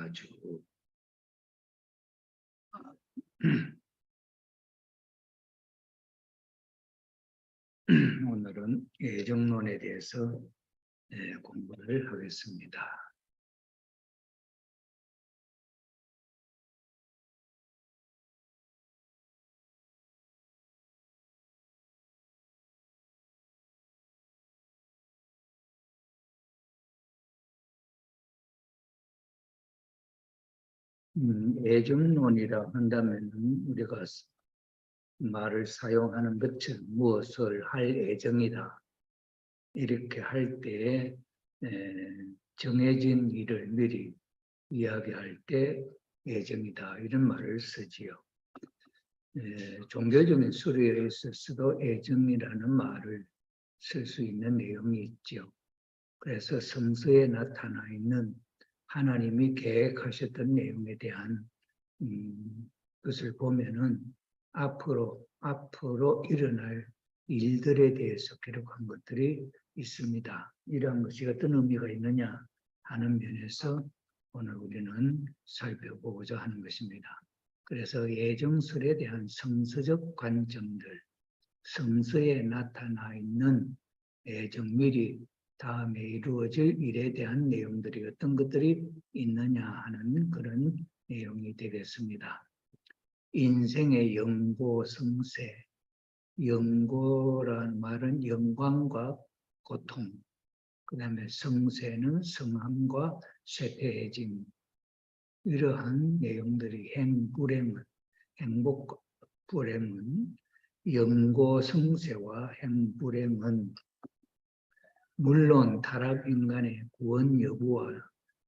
아주 오늘은 애정론에 대해서 공부를 하겠습니다. 애정론이라 한다면 우리가 말을 사용하는 것처럼 무엇을 할 애정이다. 이렇게 할 때에 정해진 일을 미리 이야기할 때 애정이다. 이런 말을 쓰지요. 종교적인 수리에 있어서도 애정이라는 말을 쓸 수 있는 내용이 있죠. 그래서 성서에 나타나 있는 하나님이 계획하셨던 내용에 대한 것을 보면은 앞으로 일어날 일들에 대해서 기록한 것들이 있습니다. 이러한 것이 어떤 의미가 있느냐 하는 면에서 오늘 우리는 살펴보고자 하는 것입니다. 그래서 예정설에 대한 성서적 관점들, 성서에 나타나 있는 애정 미리 다음에 이루어질 일에 대한 내용들이 어떤 것들이 있느냐 하는 그런 내용이 되겠습니다. 인생의 영고성세, 영고라는 말은 영광과 고통, 그 다음에 성세는 성함과 쇠퇴해짐, 이러한 내용들이 행불행은, 행복 불행은, 영고성세와 행불행은 물론 타락인간의 구원 여부와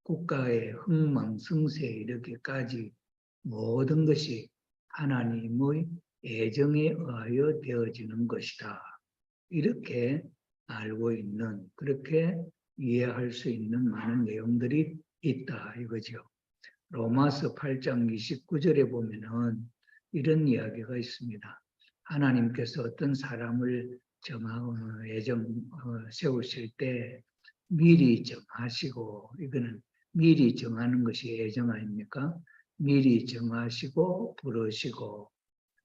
국가의 흥망성쇠에 이르기까지 모든 것이 하나님의 애정에 의하여 되어지는 것이다. 이렇게 알고 있는, 그렇게 이해할 수 있는 많은 내용들이 있다 이거죠. 로마서 8장 29절에 보면은 이런 이야기가 있습니다. 하나님께서 어떤 사람을 세우실 때 미리 정하시고, 이거는 미리 정하는 것이 애정 아닙니까? 미리 정하시고 부르시고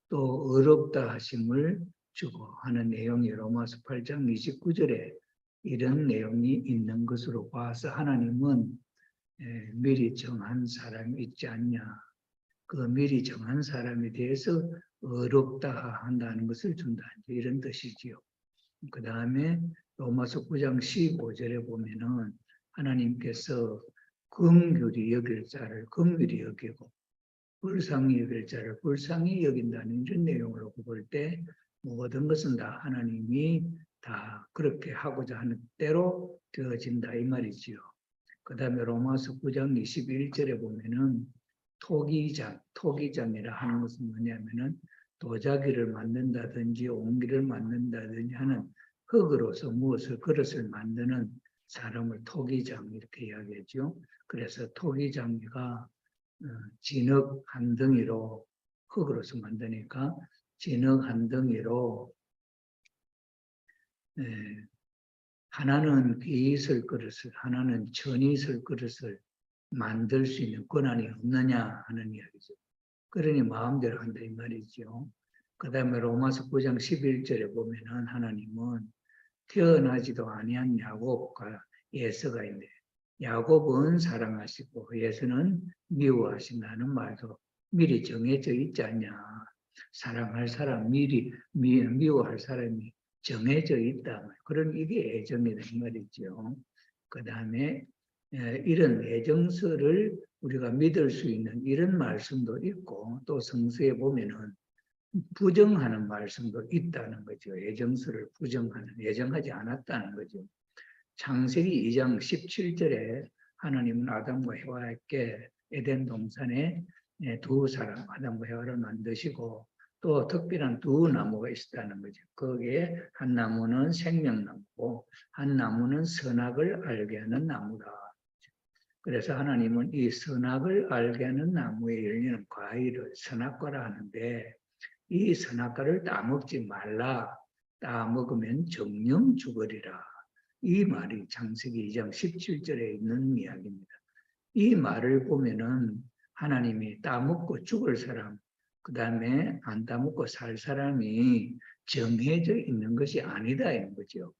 또 의롭다 하심을 주고 하는 내용이 로마서 8장 29절에 이런 내용이 있는 것으로 봐서 하나님은 미리 정한 사람이 있지 않냐, 그 미리 정한 사람에 대해서 의롭다 한다는 것을 준다, 이런 뜻이지요. 그 다음에 로마서 9장 15절에 보면은 하나님께서 긍휼히 여길 자를 긍휼히 여기고 불쌍히 여길 자를 불쌍히 여긴다는 이런 내용으로 볼 때 모든 것은 다 하나님이 다 그렇게 하고자 하는 대로 되어진다 이 말이지요. 그 다음에 로마서 9장 21절에 보면은 토기장이라 하는 것은 뭐냐면은 도자기를 만든다든지 옹기를 만든다든지 하는 흙으로서 무엇을 그릇을 만드는 사람을 토기장 이렇게 이야기하죠. 그래서 토기장이가 진흙 한 덩이로 흙으로서 만드니까 진흙 한 덩이로 하나는 귀 있을 그릇을, 하나는 천이 있을 그릇을 만들 수 있는 권한이 없느냐 하는 이야기죠. 그러니 마음대로 한다 이 말이죠. 그 다음에 로마서 9장 11절에 보면은 하나님은 태어나지도 아니한 야곱과 예서가 있네. 야곱은 사랑하시고 예서는 미워하신다는 말도 미리 정해져 있지 않냐. 사랑할 사람 미리 미워할 사람이 정해져 있다. 그런 이게 애정이다 이 말이죠. 그 다음에 이런 애정서를 우리가 믿을 수 있는 이런 말씀도 있고 또 성서에 보면은 부정하는 말씀도 있다는 거죠. 애정서를 부정하는, 애정하지 않았다는 거죠. 창세기 2장 17절에 하나님은 아담과 해와에게 에덴 동산에 두 사람, 아담과 해와를 만드시고 또 특별한 두 나무가 있었다는 거죠. 거기에 한 나무는 생명나무고 한 나무는 선악을 알게 하는 나무다. 그래서 하나님은 이 선악을 알게 하는 나무에 열리는 과일을 선악과라 하는데 이 선악과를 따먹지 말라. 따먹으면 정령 죽으리라. 이 말이 창세기 2장 17절에 있는 이야기입니다. 이 말을 보면은 하나님이 따먹고 죽을 사람, 그 다음에 안 따먹고 살 사람이 정해져 있는 것이 아니다 이런 거죠.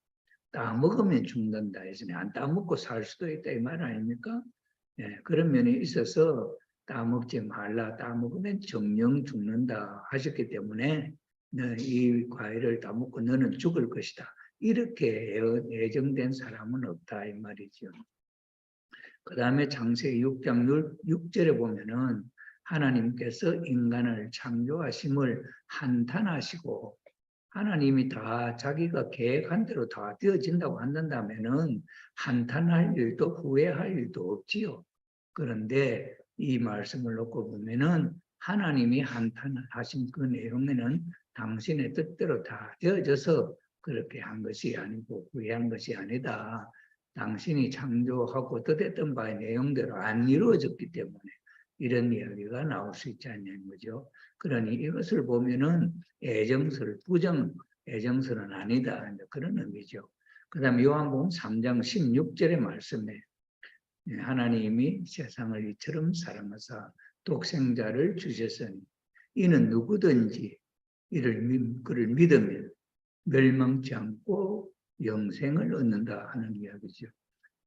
따먹으면 죽는다 해서는 안 따먹고 살 수도 있다 이 말 아닙니까? 예, 그런 면이 있어서 따먹지 말라, 따먹으면 정령 죽는다 하셨기 때문에 이 과일을 따먹고 너는 죽을 것이다. 이렇게 예정된 사람은 없다 이 말이죠. 그 다음에 창세기 6장 6절에 보면은 하나님께서 인간을 창조하심을 한탄하시고 하나님이 다 자기가 계획한 대로 다 되어진다고 한다면은 한탄할 일도 후회할 일도 없지요. 그런데 이 말씀을 놓고 보면은 하나님이 한탄하신 그 내용에는 당신의 뜻대로 다 되어져서 그렇게 한 것이 아니고 후회한 것이 아니다. 당신이 창조하고 뜻했던 바의 내용대로 안 이루어졌기 때문에 이런 이야기가 나올 수 있지 않냐는 거죠. 그러니 이것을 보면은 애정설, 부정 애정설은 아니다. 그런 의미죠. 그 다음에 요한복음 3장 16절의 말씀에 하나님이 세상을 이처럼 사랑하사 독생자를 주셨으니 이는 누구든지 그를 믿으면 멸망치 않고 영생을 얻는다 하는 이야기죠.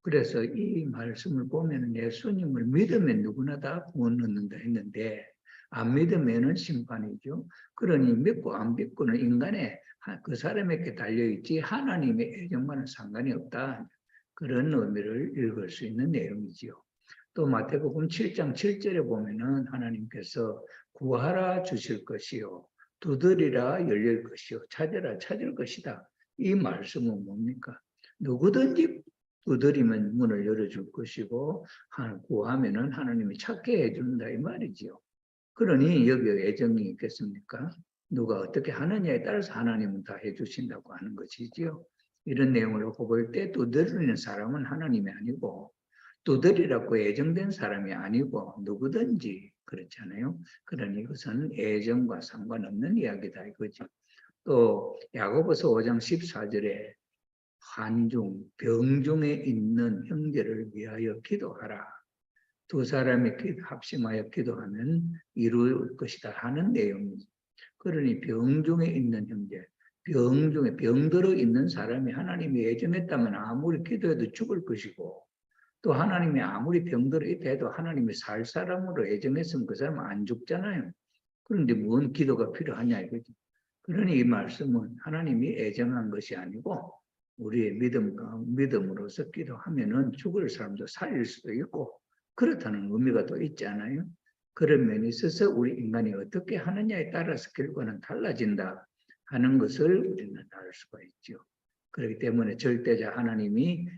그래서 이 말씀을 보면 예수님을 믿으면 누구나 다 구원 얻는다 했는데 안 믿으면 심판이죠. 그러니 믿고 안 믿고는 인간의 그 사람에게 달려있지 하나님의 애정과는 상관이 없다. 그런 의미를 읽을 수 있는 내용이지요. 또 마태복음 7장 7절에 보면은 하나님께서 구하라 주실 것이요 두드리라 열릴 것이요 찾으라 찾을 것이다. 이 말씀은 뭡니까? 누구든지 두드리면 문을 열어줄 것이고 구하면은 하나님이 찾게 해준다 이 말이지요. 그러니 여기에 애정이 있겠습니까? 누가 어떻게 하느냐에 따라서 하나님은 다 해주신다고 하는 것이지요. 이런 내용을 놓고 볼 때 두드리는 사람은 하나님이 아니고 두드리라고 애정된 사람이 아니고 누구든지 그렇잖아요. 그러니 이것은 애정과 상관없는 이야기다 이거죠. 또 야고보서 5장 14절에 환중, 병중에 있는 형제를 위하여 기도하라. 두 사람이 합심하여 기도하면 이룰 것이다 하는 내용이죠. 그러니 병중에 있는 형제, 병중에 병들어 있는 사람이 하나님이 예정했다면 아무리 기도해도 죽을 것이고 또 하나님이 아무리 병들어 있다 해도 하나님이 살 사람으로 예정했으면 그 사람은 안 죽잖아요. 그런데 뭔 기도가 필요하냐 이거죠. 그러니 이 말씀은 하나님이 애정한 것이 아니고 우리의 믿음으로서 기도하면은 죽을 사람도 살릴 수도 있고 그렇다는 의미가 또 있잖아요. 그런 면에 있어서 우리 인간이 어떻게 하느냐에 따라서 결과는 달라진다 하는 것을 우리는 알 수가 있죠. 그렇기 때문에 절대자 하나님이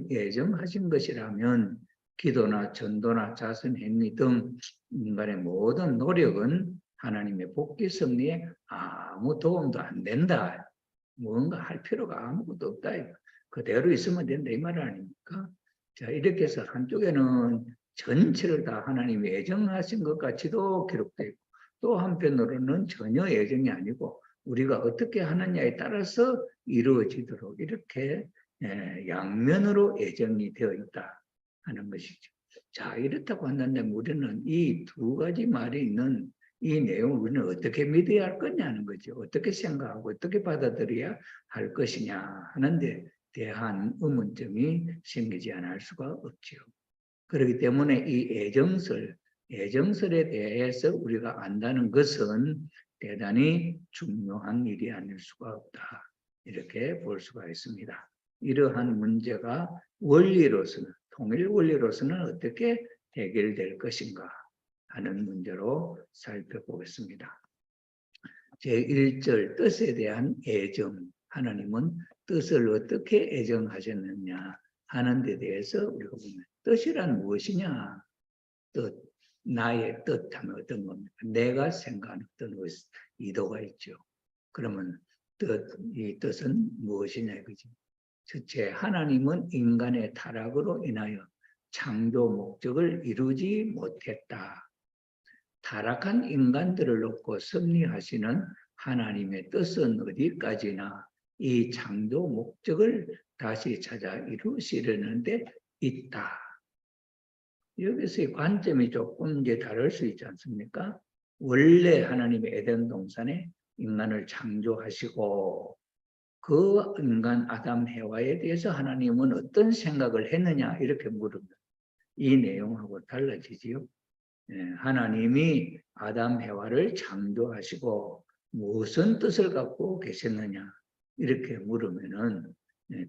예정하신 것이라면 기도나 전도나 자선 행위 등 인간의 모든 노력은 하나님의 복귀 섭리에 아무 도움도 안 된다. 뭔가 할 필요가 아무것도 없다. 그대로 있으면 된다 이 말 아닙니까? 자, 이렇게 해서 한쪽에는 전체를 다 하나님이 예정하신 것 같이도 기록되어 있고 또 한편으로는 전혀 예정이 아니고 우리가 어떻게 하느냐에 따라서 이루어지도록 이렇게 양면으로 예정이 되어 있다 하는 것이죠. 자, 이렇다고 한다면 우리는 이 두 가지 말이 있는 이 내용을 우리는 어떻게 믿어야 할 거냐는 거죠. 어떻게 생각하고 어떻게 받아들여야 할 것이냐 하는데 대한 의문점이 생기지 않을 수가 없죠. 그렇기 때문에 이 애정설에 대해서 우리가 안다는 것은 대단히 중요한 일이 아닐 수가 없다. 이렇게 볼 수가 있습니다. 이러한 문제가 원리로서는, 통일 원리로서는 어떻게 해결될 것인가 하는 문제로 살펴보겠습니다. 제1절 뜻에 대한 애정. 하나님은 뜻을 어떻게 애정하셨느냐 하는 데 대해서 우리가 보면 뜻이란 무엇이냐? 뜻, 나의 뜻하면 어떤 겁니까? 내가 생각하는 어떤 의도가 있죠. 그러면 이 뜻은 무엇이냐 이거지. 첫째, 하나님은 인간의 타락으로 인하여 창조 목적을 이루지 못했다. 타락한 인간들을 놓고 섭리하시는 하나님의 뜻은 어디까지나 이 창조 목적을 다시 찾아 이루시려는 데 있다. 여기서의 관점이 조금 이제 다를 수 있지 않습니까? 원래 하나님의 에덴 동산에 인간을 창조하시고 그 인간 아담 해와에 대해서 하나님은 어떤 생각을 했느냐 이렇게 물으면 이 내용하고 달라지지요. 하나님이 아담 해와를 창조하시고 무슨 뜻을 갖고 계셨느냐 이렇게 물으면은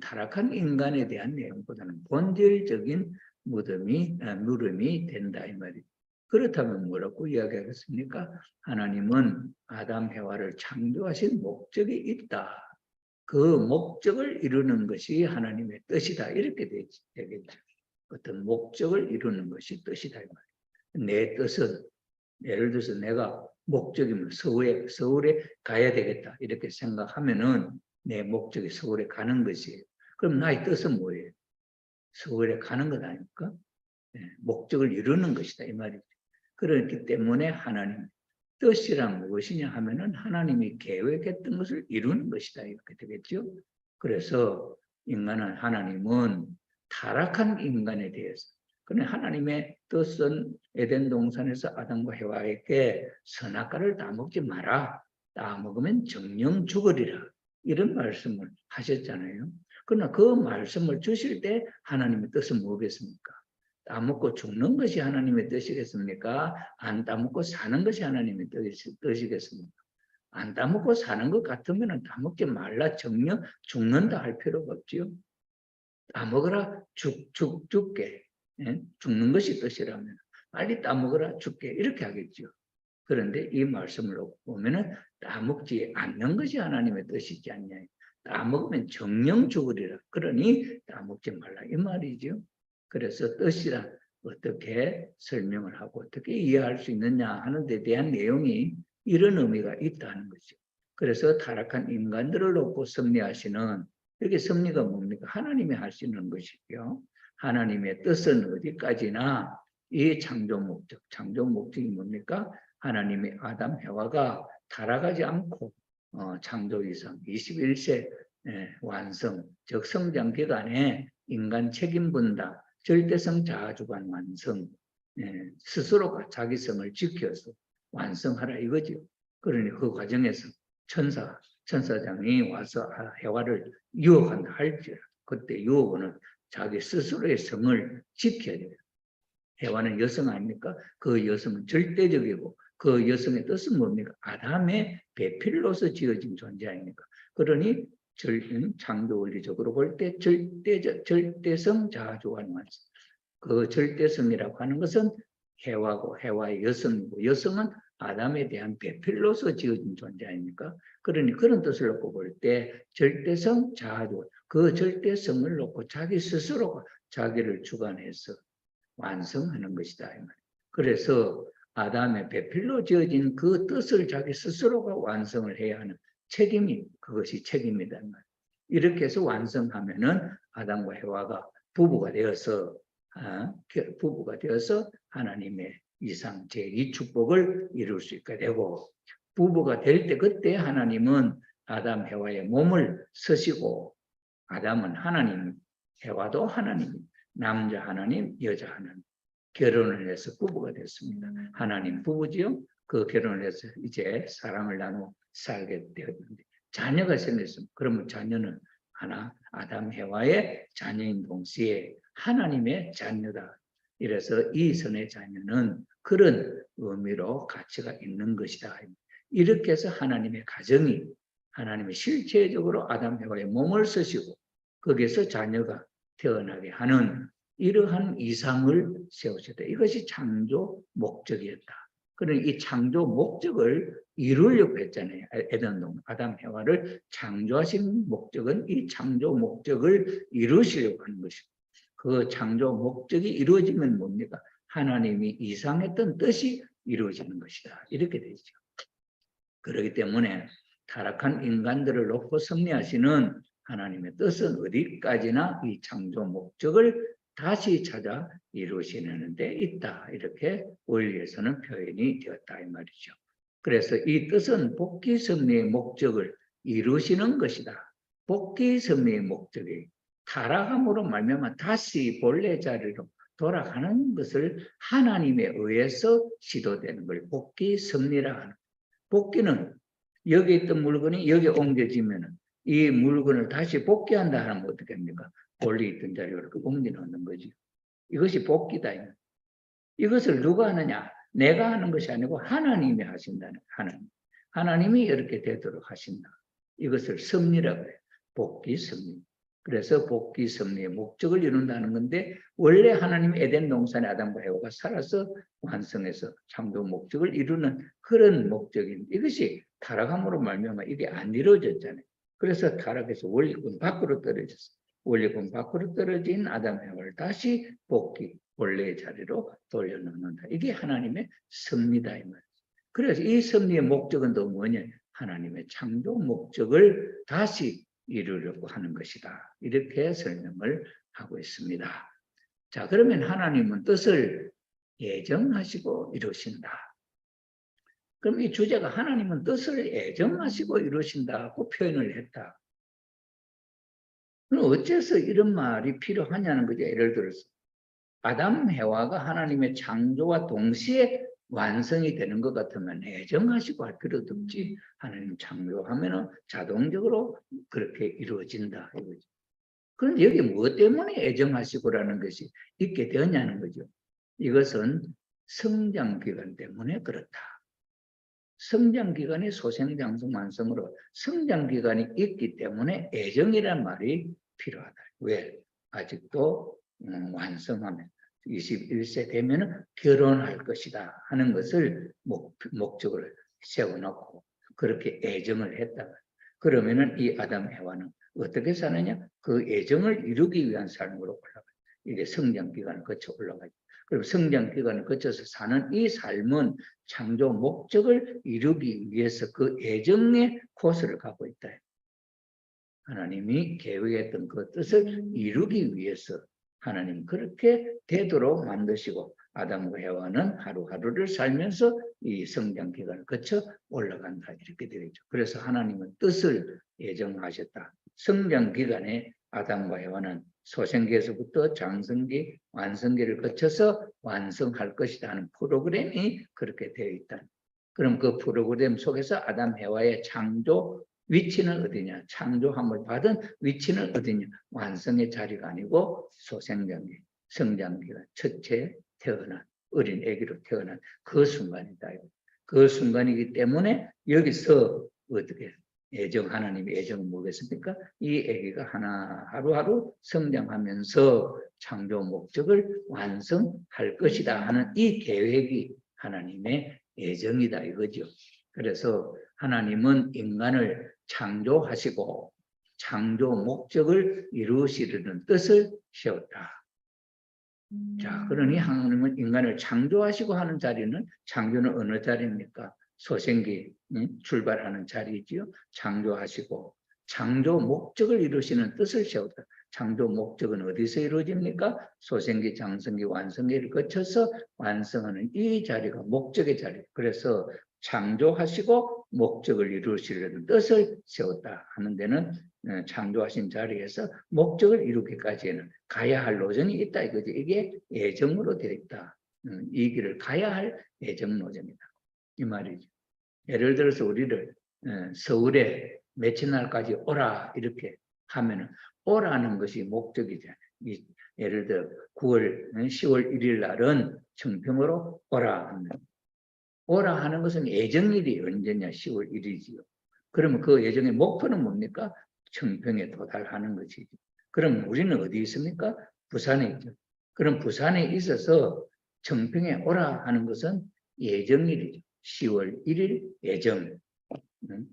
타락한 인간에 대한 내용보다는 본질적인 물음이 된다 이 말이죠. 그렇다면 뭐라고 이야기하겠습니까? 하나님은 아담 해와를 창조하신 목적이 있다. 그 목적을 이루는 것이 하나님의 뜻이다. 이렇게 되겠죠. 어떤 목적을 이루는 것이 뜻이다. 이 말이에요. 내 뜻은 예를 들어서 내가 목적이면 서울에 가야 되겠다 이렇게 생각하면은 내 목적이 서울에 가는 것이에요. 그럼 나의 뜻은 뭐예요? 서울에 가는 것 아닙니까? 목적을 이루는 것이다 이 말이죠. 그렇기 때문에 하나님 뜻이란 무엇이냐 하면은 하나님이 계획했던 것을 이루는 것이다 이렇게 되겠죠. 그래서 하나님은 타락한 인간에 대해서 그러나 하나님의 뜻은 에덴 동산에서 아담과 해와에게 선악과를 따먹지 마라. 따먹으면 정령 죽으리라. 이런 말씀을 하셨잖아요. 그러나 그 말씀을 주실 때 하나님의 뜻은 뭐겠습니까? 따먹고 죽는 것이 하나님의 뜻이겠습니까? 안 따먹고 사는 것이 하나님의 뜻이겠습니까? 안 따먹고 사는 것 같으면 따먹지 말라 정령 죽는다 할 필요가 없지요. 따먹어라 죽게. 죽는 것이 뜻이라면 빨리 따먹어라 죽게 이렇게 하겠죠. 그런데 이 말씀을 보면은 따먹지 않는 것이 하나님의 뜻이지 않냐. 따먹으면 정령 죽으리라. 그러니 따먹지 말라 이 말이죠. 그래서 뜻이란 어떻게 설명을 하고 어떻게 이해할 수 있느냐 하는 데 대한 내용이 이런 의미가 있다는 거죠. 그래서 타락한 인간들을 놓고 섭리하시는 여기 섭리가 뭡니까? 하나님이 하시는 것이고요. 하나님의 뜻은 어디까지나 이 창조 목적이 뭡니까? 하나님의 아담 해와가 타락하지 않고 창조 이상 21세 완성, 즉 성장 기간에 인간 책임 분담, 절대성 자아주관 완성, 스스로가 자기성을 지켜서 완성하라 이거죠. 그러니 그 과정에서 천사장이 와서 해와를 유혹한다 할지라도 그때 유혹은 자기 스스로의 성을 지켜야 돼요. 해와는 여성 아닙니까? 그 여성은 절대적이고 그 여성의 뜻은 뭡니까? 아담의 배필로서 지어진 존재 아닙니까? 그러니 창조 원리적으로 볼 때 절대성 자아주관 완성. 그 절대성이라고 하는 것은 해와고 해와의 여성이고 여성은 아담에 대한 배필로서 지어진 존재 아닙니까? 그러니 그런 뜻을 놓고 볼 때 절대성 자아주관 그 절대성을 놓고 자기 스스로가 자기를 주관해서 완성하는 것이다. 그래서 아담의 배필로 지어진 그 뜻을 자기 스스로가 완성을 해야 하는 그것이 책임이다. 이렇게 해서 완성하면은 아담과 해와가 부부가 되어서 하나님의 이상 제2 축복을 이룰 수 있게 되고 부부가 될 때 그때 하나님은 아담 해와의 몸을 쓰시고 아담은 하나님, 해와도 하나님, 남자 하나님, 여자 하나님 결혼을 해서 부부가 됐습니다. 하나님 부부지요. 그 결혼을 해서 이제 사랑을 나누어 살게 되었는데 자녀가 생겼습니다. 그러면 자녀는 하나 아담 해와의 자녀인 동시에 하나님의 자녀다. 이래서 이 선의 자녀는 그런 의미로 가치가 있는 것이다. 이렇게 해서 하나님의 가정이 하나님의 실체적으로 아담 해와의 몸을 쓰시고 거기에서 자녀가 태어나게 하는 이러한 이상을 세우셨다. 이것이 창조 목적이었다. 그러니 이 창조 목적을 이루려고 했잖아요. 에덴동 아담 해와를 창조하신 목적은 이 창조 목적을 이루시려고 하는 것이고 그 창조 목적이 이루어지면 뭡니까? 하나님이 이상했던 뜻이 이루어지는 것이다. 이렇게 되죠. 그렇기 때문에 타락한 인간들을 놓고 섭리하시는 하나님의 뜻은 어디까지나 이 창조 목적을 다시 찾아 이루시는 데 있다. 이렇게 원리에서는 표현이 되었다 이 말이죠. 그래서 이 뜻은 복귀 섭리의 목적을 이루시는 것이다. 복귀 섭리의 목적이 타락함으로 말미암아 다시 본래 자리로 돌아가는 것을 하나님에 의해서 시도되는 걸 복귀 섭리라 하는. 복귀는 여기 있던 물건이 여기 옮겨지면 이 물건을 다시 복귀한다 하면 어떻게 합니까? 원래 있던 자리로 이렇게 옮겨 놓는 거지. 이것이 복귀다. 이것을 누가 하느냐? 내가 하는 것이 아니고 하나님이 하신다는. 하나님이 이렇게 되도록 하신다. 이것을 섭리라고 해요. 복귀 섭리. 그래서 복귀 섭리의 목적을 이룬다는 건데, 원래 하나님 에덴 동산에 아담과 해와가 살아서 완성해서 창조 목적을 이루는 그런 목적인, 이것이 타락함으로 말미암아 이게 안 이루어졌잖아요. 그래서 타락해서 원리권 밖으로 떨어졌어요. 원리권 밖으로 떨어진 아담 해와를 다시 복귀, 원래의 자리로 돌려놓는다. 이게 하나님의 섭리다 이 말이에요. 그래서 이 섭리의 목적은 또 뭐냐? 하나님의 창조 목적을 다시 이루려고 하는 것이다. 이렇게 설명을 하고 있습니다. 자, 그러면 하나님은 뜻을 예정하시고 이루신다. 그럼 이 주제가 하나님은 뜻을 예정하시고 이루신다고 표현을 했다. 그럼 어째서 이런 말이 필요하냐는 거죠. 예를 들어서 아담 해와가 하나님의 창조와 동시에 완성이 되는 것 같으면 예정하시고 할 필요도 없지. 하나님 창조하면 자동적으로 그렇게 이루어진다. 이거죠. 그런데 여기 무엇 때문에 예정하시고라는 것이 있게 되었냐는 거죠. 이것은 성장기간 때문에 그렇다. 성장기간이 소생장성 완성으로 성장기간이 있기 때문에 예정이란 말이 필요하다. 왜? 아직도 완성하면 21세 되면 결혼할 것이다 하는 것을 목적을 세워놓고 그렇게 예정을 했다. 그러면은 이 아담 해와는 어떻게 사느냐? 그 예정을 이루기 위한 삶으로 올라가요. 이게 성장기간을 거쳐 올라가죠. 그럼 성장기간을 거쳐서 사는 이 삶은 창조 목적을 이루기 위해서 그 예정의 코스를 가고 있다. 하나님이 계획했던 그 뜻을 이루기 위해서 하나님 그렇게 되도록 만드시고 아담과 해와는 하루하루를 살면서 이 성장 기간을 거쳐 올라간다 이렇게 되겠죠. 그래서 하나님은 뜻을 예정하셨다. 성장 기간에 아담과 해와는 소생기에서부터 장성기, 완성기를 거쳐서 완성할 것이다 하는 프로그램이 그렇게 되어 있다. 그럼 그 프로그램 속에서 아담 해와의 창조 위치는 어디냐? 창조함을 받은 위치는 어디냐? 완성의 자리가 아니고 소생장기, 성장기가 첫째 태어난 어린 아기로 태어난 그 순간이다. 그 순간이기 때문에 여기서 어떻게 하나님의 예정은 뭐겠습니까? 이 아기가 하루하루 성장하면서 창조 목적을 완성할 것이다 하는 이 계획이 하나님의 예정이다 이거죠. 그래서 하나님은 인간을 창조하시고 창조 목적을 이루시려는 뜻을 세웠다. 자, 그러니 하나님은 인간을 창조하시고 하는 자리는 창조는 어느 자리입니까? 소생기 출발하는 자리지요. 창조하시고 창조 목적을 이루시는 뜻을 세웠다. 창조 목적은 어디서 이루어집니까? 소생기, 장성기, 완성기를 거쳐서 완성하는 이 자리가 목적의 자리. 그래서 창조하시고 목적을 이루시려는 뜻을 세웠다 하는 데는 창조하신 자리에서 목적을 이루기까지는 가야 할 노정이 있다 이거지. 이게 예정으로 되어 있다. 이 길을 가야 할 예정 노정이다. 이 말이죠. 예를 들어서 우리를 서울에 며칠 날까지 오라 이렇게 하면은 오라는 것이 목적이잖아요. 예를 들어 10월 1일 날은 청평으로 오라 하면 오라 하는 것은 예정일이 언제냐? 10월 1일이지요. 그러면 그 예정의 목표는 뭡니까? 청평에 도달하는 것이죠. 그럼 우리는 어디 있습니까? 부산에 있죠. 그럼 부산에 있어서 청평에 오라 하는 것은 예정일이죠. 10월 1일 예정.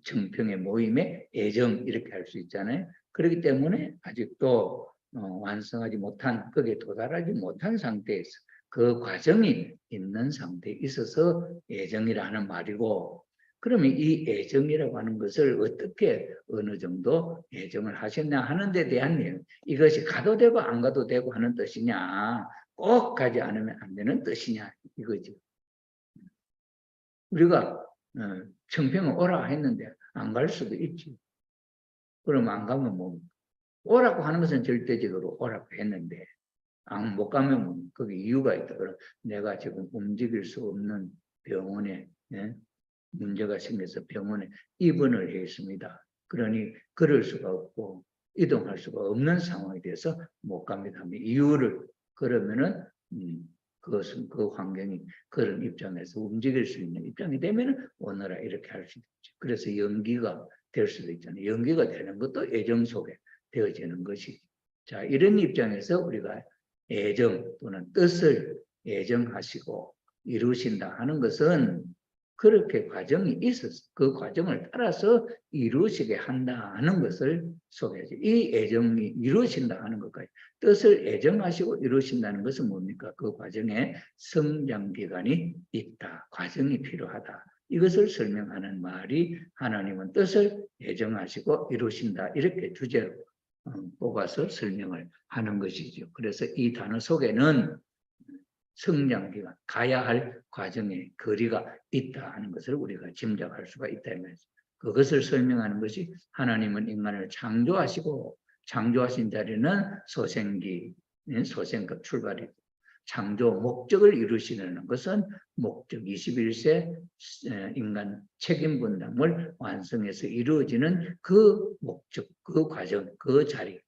청평의 모임의 예정 이렇게 할 수 있잖아요. 그렇기 때문에 아직도 완성하지 못한, 거기에 도달하지 못한 상태에서 그 과정이 있는 상태에 있어서 예정이라는 말이고, 그러면 이 예정이라고 하는 것을 어떻게 어느 정도 예정을 하셨냐 하는 데 대한 내용, 이것이 가도 되고 안 가도 되고 하는 뜻이냐, 꼭 가지 않으면 안 되는 뜻이냐 이거죠. 우리가 청평을 오라 했는데 안 갈 수도 있지. 그러면 안 가면 뭐 오라고 하는 것은 절대적으로 오라고 했는데 못 가면 거기 이유가 있다. 그럼 내가 지금 움직일 수 없는 병원에 문제가 생겨서 병원에 입원을 해 있습니다. 그러니 걸을 수가 없고 이동할 수가 없는 상황이 돼서 못 갑니다. 이유를 그러면은 그것은 그 환경이 그런 입장에서 움직일 수 있는 입장이 되면 오너라 이렇게 할 수 있죠. 그래서 연기가 될 수도 있잖아요. 연기가 되는 것도 애정 속에 되어지는 것이죠. 자, 이런 입장에서 우리가 애정 또는 뜻을 애정하시고 이루신다 하는 것은 그렇게 과정이 있어서 그 과정을 따라서 이루시게 한다 하는 것을 소개하죠. 이 애정이 이루어진다 하는 것까지 뜻을 애정하시고 이루신다는 것은 뭡니까? 그 과정에 성장기간이 있다. 과정이 필요하다. 이것을 설명하는 말이 하나님은 뜻을 애정하시고 이루신다. 이렇게 주제로 뽑아서 설명을 하는 것이죠. 그래서 이 단어 속에는 성장기간, 가야 할 과정에 거리가 있다 하는 것을 우리가 짐작할 수가 있다. 그것을 설명하는 것이 하나님은 인간을 창조하시고 창조하신 자리는 소생기, 소생급 출발이고 창조 목적을 이루시는 것은 목적 21세 인간 책임 분담을 완성해서 이루어지는 그 목적, 그 과정, 그 자리,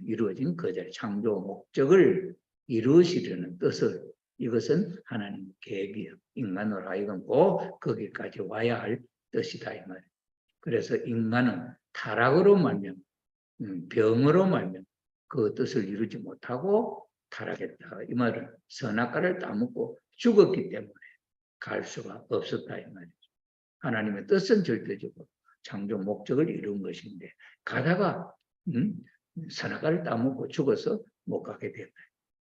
이루어진 그 자리, 창조 목적을 이루시려는 뜻을 이것은 하나님 계획이요. 인간으로 하여금 거기까지 와야 할 뜻이다 이 말이에요. 그래서 인간은 타락으로 말면 병으로 말면 그 뜻을 이루지 못하고 타락했다. 이 말은 선악과를 따먹고 죽었기 때문에 갈 수가 없었다 이 말이죠. 하나님의 뜻은 절대적으로 창조 목적을 이룬 것인데 가다가 선악과를 따먹고 죽어서 못 가게 됐다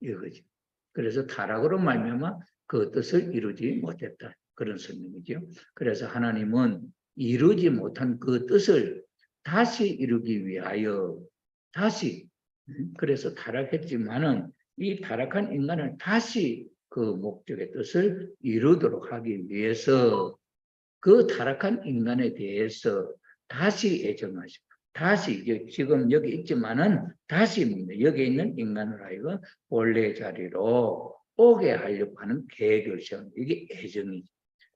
이거죠. 그래서 타락으로 말미암아 그 뜻을 이루지 못했다. 그런 설명이죠. 그래서 하나님은 이루지 못한 그 뜻을 다시 이루기 위하여 다시 그래서 타락했지만은 이 타락한 인간을 다시 그 목적의 뜻을 이루도록 하기 위해서 그 타락한 인간에 대해서 다시 애정하시고 다시 지금 여기 있지만은 다시 여기 있는 인간을 하여금 본래 자리로 오게 하려고 하는 계획을 세운 이게 애정이죠.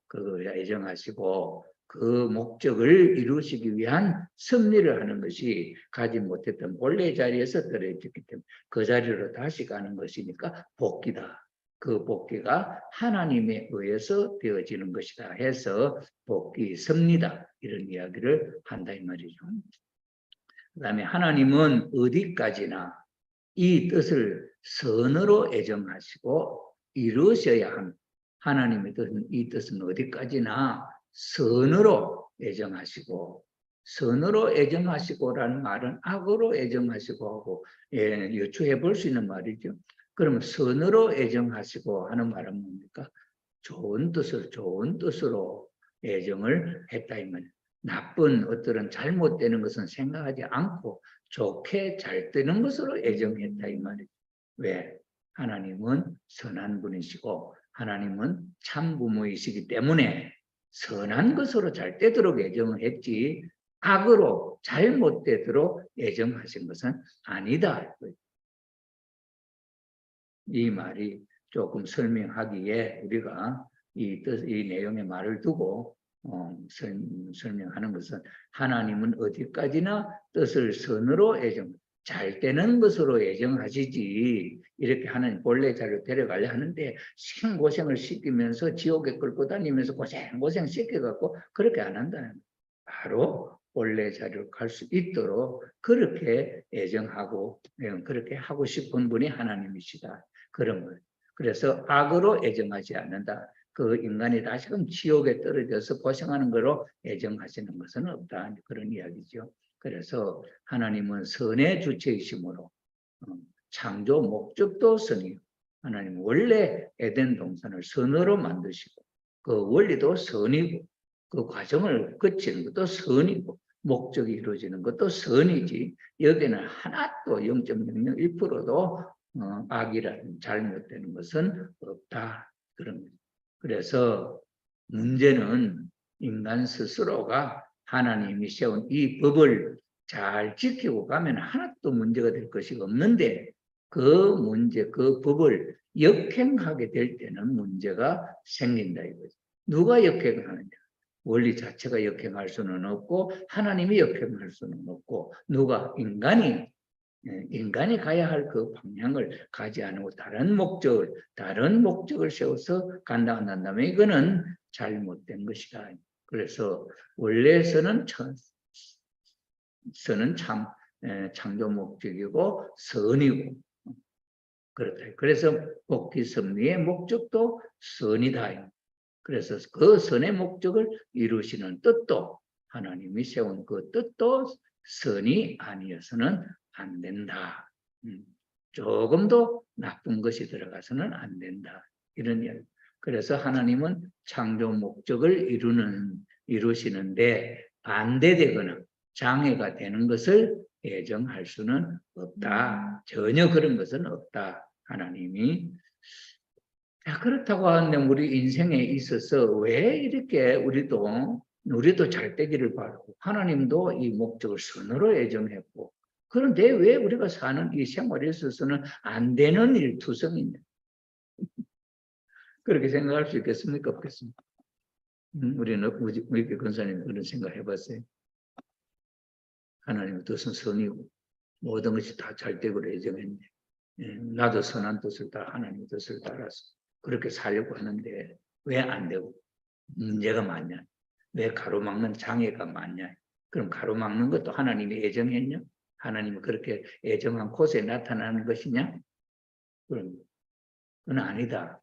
그 애정하시고 그 목적을 이루시기 위한 섭리를 하는 것이 가지 못했던 본래 자리에서 떨어졌기 때문에 그 자리로 다시 가는 것이니까 복귀다. 그 복귀가 하나님에 의해서 되어지는 것이다 해서 복귀 섭리다 이런 이야기를 한다 이 말이죠. 그 다음에 하나님은 어디까지나 이 뜻을 선으로 애정하시고 이루셔야 합니다. 하나님의 뜻은 이 뜻은 어디까지나 선으로 애정하시고 선으로 애정하시고라는 말은 악으로 애정하시고 하고 유추해 볼 수 있는 말이죠. 그러면 선으로 애정하시고 하는 말은 뭡니까? 좋은 뜻으로 애정을 했다 이 말이에요. 나쁜 어떤 잘못되는 것은 생각하지 않고 좋게 잘 되는 것으로 애정했다 이 말이에요. 왜? 하나님은 선한 분이시고 하나님은 참 부모이시기 때문에 선한 것으로 잘 되도록 애정을 했지 악으로 잘못되도록 애정하신 것은 아니다. 이 말이 조금 설명하기에 우리가 이 내용의 말을 두고 설명하는 것은 하나님은 어디까지나 뜻을 선으로 잘 되는 것으로 애정하시지 이렇게 하나님 본래 자리로 데려가려 하는데 생고생을 시키면서 지옥에 끌고 다니면서 고생 시켜갖고 그렇게 안 한다는 거예요. 바로 본래 자리로 갈 수 있도록 그렇게 애정하고 그렇게 하고 싶은 분이 하나님이시다. 그런 거예요. 그래서 악으로 애정하지 않는다. 그 인간이 다시금 지옥에 떨어져서 고생하는 거로 애정하시는 것은 없다. 그런 이야기죠. 그래서 하나님은 선의 주체이시므로 창조 목적도 선이요. 하나님은 원래 에덴 동산을 선으로 만드시고 그 원리도 선이고 그 과정을 거치는 것도 선이고 목적이 이루어지는 것도 선이지 여기는 하나도 0.001%도 악이라는 잘못되는 것은 없다. 그런 거죠. 그래서 문제는 인간 스스로가 하나님이 세운 이 법을 잘 지키고 가면 하나도 문제가 될 것이 없는데 그 문제, 그 법을 역행하게 될 때는 문제가 생긴다 이거죠. 누가 역행하느냐? 원리 자체가 역행할 수는 없고 하나님이 역행할 수는 없고 누가 인간이 가야 할 그 방향을 가지 않고 다른 목적을 세워서 간다면 이거는 잘못된 것이다. 그래서 원래서는 창조 목적이고 선이고 그렇다. 그래서 복귀 섭리의 목적도 선이다. 그래서 그 선의 목적을 이루시는 뜻도 하나님이 세운 그 뜻도 선이 아니어서는 안 된다. 조금도 나쁜 것이 들어가서는 안 된다. 이런 이야기. 그래서 하나님은 창조 목적을 이루시는데 반대되거나 장애가 되는 것을 예정할 수는 없다. 전혀 그런 것은 없다. 하나님이. 그렇다고 하는데 우리 인생에 있어서 왜 이렇게 우리도 잘 되기를 바라고 하나님도 이 목적을 선으로 예정했고 그런데 왜 우리가 사는 이 생활에 있어서는 안 되는 일투성이냐? 그렇게 생각할 수 있겠습니까? 없겠습니까? 우리는 우리 권사님 그런 생각 해봤어요. 하나님의 뜻은 선이고 모든 것이 다 잘 되기로 예정했네. 나도 선한 뜻을 따라 하나님의 뜻을 따라서 그렇게 살려고 하는데 왜 안 되고 문제가 많냐? 왜 가로막는 장애가 많냐? 그럼 가로막는 것도 하나님이 예정했냐? 하나님이 그렇게 예정한 곳에 나타나는 것이냐? 그럼 그건 아니다.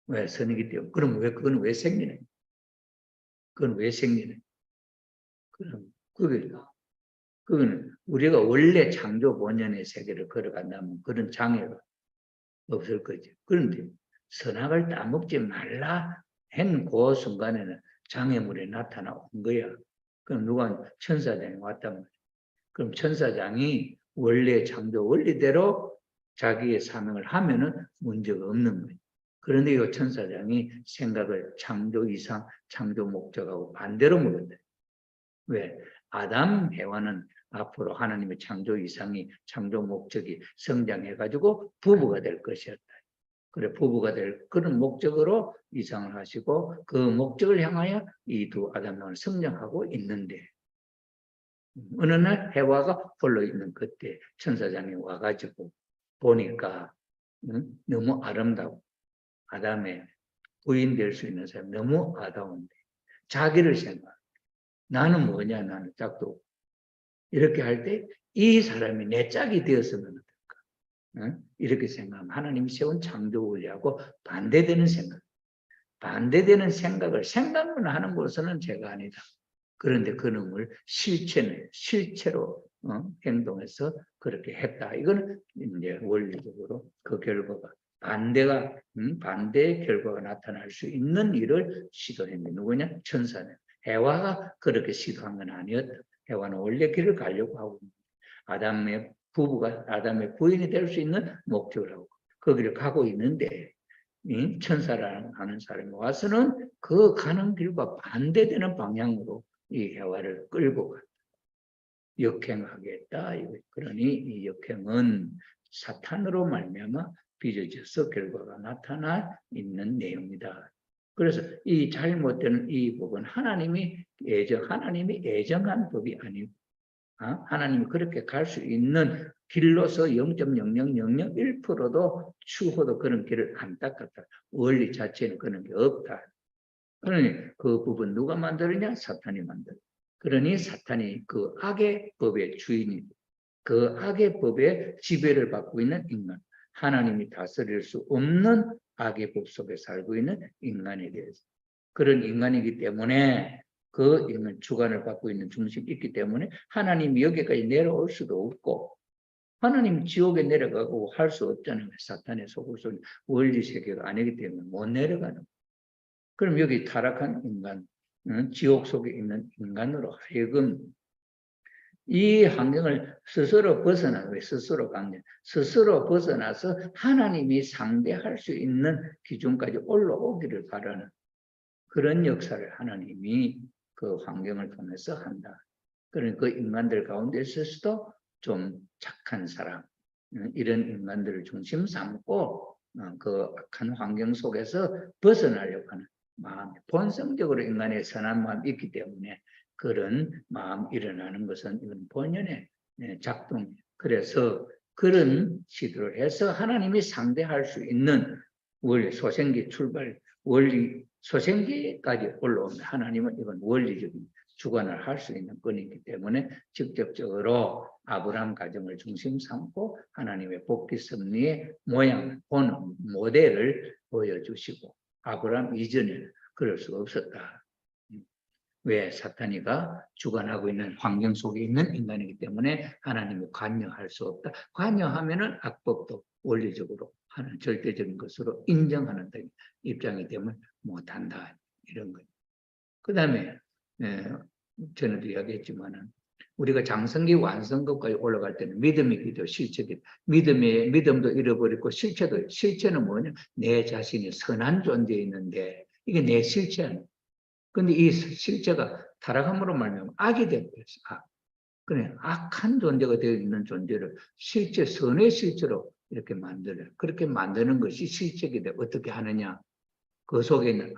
왜 선이기 때문에. 그럼 그건 왜 생기냐? 그건 왜 생기냐? 그럼 그거는 우리가 원래 창조 본연의 세계를 걸어간다면 그런 장애가 없을 거죠. 그런데 선악을 따먹지 말라 한 그 순간에는 장애물이 나타나 온 거야. 그럼 누가 천사장이 왔단 말이야. 그럼 천사장이 원래 창조 원리대로 자기의 사명을 하면은 문제가 없는 거예요. 그런데 이 천사장이 생각을 창조 이상, 창조 목적하고 반대로 먹었다. 왜? 아담, 해와는 앞으로 하나님의 창조 이상이, 창조 목적이 성장해가지고 부부가 될 것이었다. 그래, 부부가 될 그런 목적으로 이상을 하시고 그 목적을 향하여 이 두 아담을 성장하고 있는데 어느 날 해와가 홀로 있는 그때 천사장이 와가지고 보니까 너무 아름다워. 아담의 부인 될 수 있는 사람 너무 아름다운데 자기를 생각. 나는 뭐냐? 나는 짝도 이렇게 할 때 이 사람이 내 짝이 되었으면 어떨까? 이렇게 생각하면 하나님이 세운 창조 원리하고 반대되는 생각. 반대되는 생각을 하는 것은 죄가 아니다. 그런데 그놈을 실체로 행동해서 그렇게 했다. 이거는 이제 원리적으로 그 결과가 반대의 결과가 나타날 수 있는 일을 시도했는데 누구냐? 천사는. 해와가 그렇게 시도한 건 아니었다. 해와는 원래 길을 가려고 하고 아담의 부인이 될 수 있는 목적을 하고 그 길을 가고 있는데 천사라는 하는 사람이 와서는 그 가는 길과 반대되는 방향으로 이 해와를 끌고 역행하겠다. 그러니 이 역행은 사탄으로 말미암아 빚어져서 결과가 나타나 있는 내용이다. 그래서 이 잘못된 이 법은 하나님이 예정한 법이 아니고 하나님이 그렇게 갈 수 있는 길로서 0.00001%도 추호도 그런 길을 안 닦았다. 원리 자체는 그런 게 없다. 그러니 그 부분 누가 만들었냐? 사탄이 만들어. 그러니 사탄이 그 악의 법의 주인이 그 악의 법의 지배를 받고 있는 인간. 하나님이 다스릴 수 없는 악의 법 속에 살고 있는 인간에 대해서. 그런 인간이기 때문에 그 인간 주관을 받고 있는 중심이 있기 때문에 하나님이 여기까지 내려올 수도 없고 하나님 지옥에 내려가고 할 수 없잖아요. 사탄의 속을 원리 세계가 아니기 때문에 못 내려가는. 그럼 여기 타락한 인간, 지옥 속에 있는 인간으로 하여금 이 환경을 스스로 벗어나서 하나님이 상대할 수 있는 기준까지 올라오기를 바라는 그런 역사를 하나님이 그 환경을 통해서 한다. 그러니까 그 인간들 가운데 있어서도 좀 착한 사람, 이런 인간들을 중심 삼고 그 악한 환경 속에서 벗어나려고 하는 마음, 본성적으로 인간의 선한 마음이 있기 때문에 그런 마음 일어나는 것은 이건 본연의 작동. 그래서 그런 시도를 해서 하나님이 상대할 수 있는 원리, 소생기 출발, 원리, 소생기까지 올라오면 하나님은 이건 원리적인 주관을 할 수 있는 건이기 때문에 직접적으로 아브라함 가정을 중심 삼고 하나님의 복귀 섭리의 모양, 보는 모델을 보여주시고 아브라함 이전에는 그럴 수가 없었다. 왜? 사탄이가 주관하고 있는 환경 속에 있는 인간이기 때문에 하나님이 관여할 수 없다. 관여하면은 악법도 원리적으로 하는 절대적인 것으로 인정하는 입장이 되면 못한다. 이런 거예요. 그 다음에 전에도 이야기했지만은 우리가 장성기 완성급까지 올라갈 때는 믿음이 기도 실체기 믿음도 잃어버리고 실체는 뭐냐? 내 자신이 선한 존재에 있는데 이게 내 실체야. 근데 이 실체가 타락함으로 말미암아 악이 되어버렸어. 악. 그래, 악한 존재가 되어 있는 존재를 실체, 선의 실체로 이렇게 만들어요. 그렇게 만드는 것이 실체이기 때문에 어떻게 하느냐? 그 속에 있는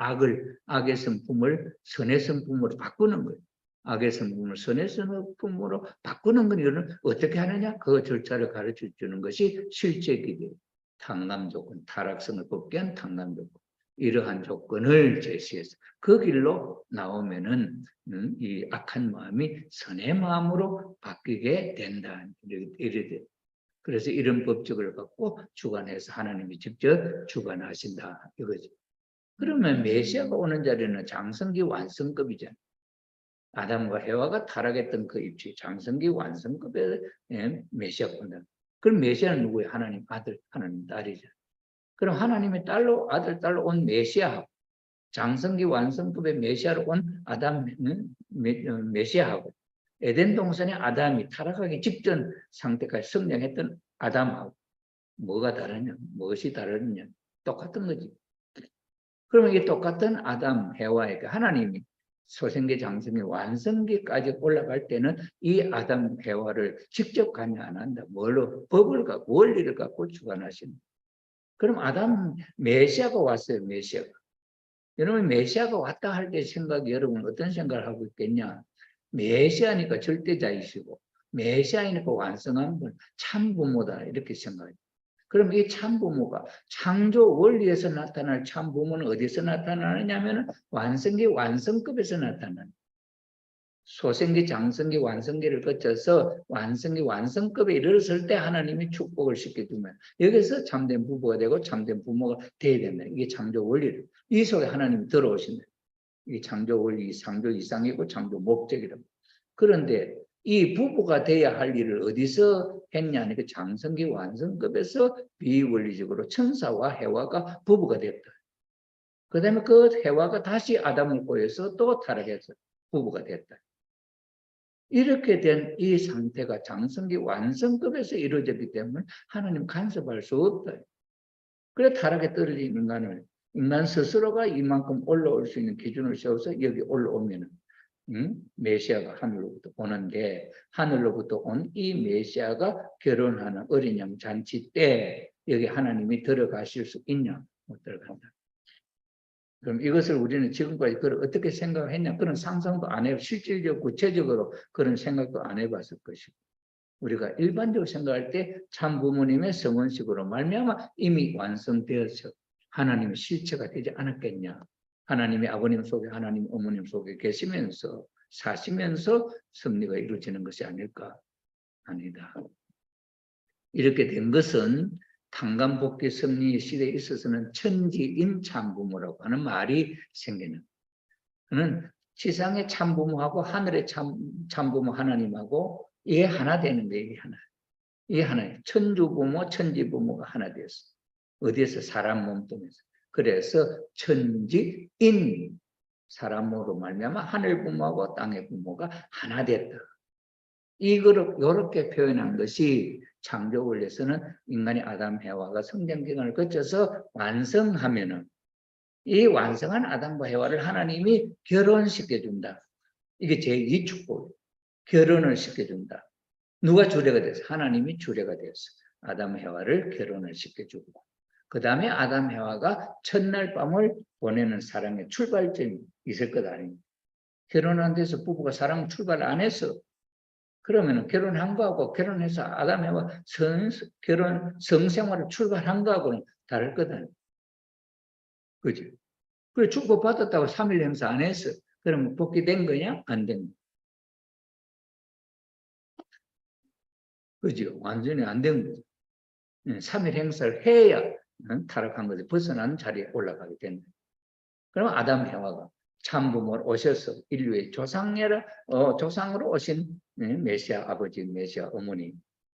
악의 성품을 선의 성품으로 바꾸는 거예요. 악의 성품을 선의 성품으로 바꾸는 건 이거는 어떻게 하느냐? 그 절차를 가르쳐 주는 것이 실제이기 때문에 탕감 조건, 타락성을 벗게 한 탕감 조건. 이러한 조건을 제시해서 그 길로 나오면은 이 악한 마음이 선의 마음으로 바뀌게 된다. 이래. 그래서 이런 법칙을 갖고 주관해서 하나님이 직접 주관하신다. 이거죠. 그러면 메시아가 오는 자리는 장성기 완성급이잖아요. 아담과 해와가 타락했던 그 입지, 장성기 완성급의 메시아가 온다. 그럼 메시아는 누구예요? 하나님 아들, 하나님 딸이죠. 그럼 하나님의 딸로 아들, 딸로 온 메시아하고 장성기 완성급의 메시아로 온 아담 메시아하고 에덴 동산의 아담이 타락하기 직전 상태까지 성장했던 아담하고 뭐가 다르냐? 무엇이 다르냐? 똑같은 거지. 그러면 이게 똑같은 아담, 해와에게 하나님이 소생계, 장성계, 완성계까지 올라갈 때는 이 아담, 해와를 직접 관여 안 한다. 뭘로? 법을 갖고, 원리를 갖고 주관하시는. 그럼 아담, 메시아가 왔어요, 메시아가. 여러분, 메시아가 왔다 할 때 생각이 여러분 어떤 생각을 하고 있겠냐? 메시아니까 절대자이시고, 메시아이니까 완성한 분, 참부모다. 이렇게 생각해요. 그럼 이 참부모가 창조 원리에서 나타날 참부모는 어디서 나타나느냐면 완성기 완성급에서 나타나는 소생기 장성기 완성기를 거쳐서 완성기 완성급에 이르렀을 때 하나님이 축복을 시켜주면 여기서 참된 부부가 되고 참된 부모가 되어야 된다. 이게 창조 원리를 이 속에 하나님이 들어오신다. 이게 창조 원리 창조 이상이고 창조 목적이라고. 그런데 이 부부가 돼야 할 일을 어디서 했냐? 그 장성기 완성급에서 비원리적으로 천사와 해와가 부부가 됐다. 그 다음에 그 해와가 다시 아담을 꼬여서 또 타락해서 부부가 됐다. 이렇게 된 이 상태가 장성기 완성급에서 이루어졌기 때문에 하나님 간섭할 수 없다. 그래 타락에 떨어진 인간 스스로가 이만큼 올라올 수 있는 기준을 세워서 여기 올라오면은 메시아가 하늘로부터 오는데 하늘로부터 온 이 메시아가 결혼하는 어린 양 잔치 때 여기 하나님이 들어가실 수 있냐? 못 들어간다. 그럼 이것을 우리는 지금까지 그걸 어떻게 생각했냐? 그런 상상도 안 해요. 실질적으로 구체적으로 그런 생각도 안 해봤을 것이고 우리가 일반적으로 생각할 때 참 부모님의 성원식으로 말미암아 이미 완성되어서 하나님의 실체가 되지 않았겠냐? 하나님의 아버님 속에 하나님 어머님 속에 계시면서 사시면서 섭리가 이루어지는 것이 아닐까? 아니다. 이렇게 된 것은 탕감복귀 섭리 시대에 있어서는 천지인 참부모라고 하는 말이 생기는. 그는 지상의 참부모하고 하늘의 참부모 하나님하고 이게 하나 되는 거예요. 이게 하나. 이게 하나예요. 천주부모, 천지부모가 하나 되었어. 어디에서? 사람 몸뚱에서. 그래서 천지인 사람으로 말미암아 하늘 부모하고 땅의 부모가 하나 됐다. 이거를 이렇게 표현한 것이 창조 원리에서는 인간이 아담 해와가 성장 기간을 거쳐서 완성하면은 이 완성한 아담과 해와를 하나님이 결혼시켜 준다. 이게 제2 축복. 결혼을 시켜 준다. 누가 주례가 됐어? 하나님이 주례가 되었어. 아담 해와를 결혼을 시켜주고 그 다음에 아담 해와가 첫날 밤을 보내는 사랑의 출발점이 있을 것 아닙니까? 결혼 안 돼서 부부가 사랑 출발 안 했어. 그러면 결혼한 거하고 결혼해서 아담 해와 결혼 성생활을 출발한 거하고는 다를 거다. 그죠? 그래 축복받았다고 3일 행사 안 했어. 그러면 복귀된 거냐? 안 된 거냐? 그죠? 완전히 안 된 거죠. 3일 행사를 해야 타락한 것을 벗어나는 자리에 올라가게 된다. 그러면 아담 해와가 참부모로 오셔서 인류의 조상으로 오신 메시아 아버지, 메시아 어머니,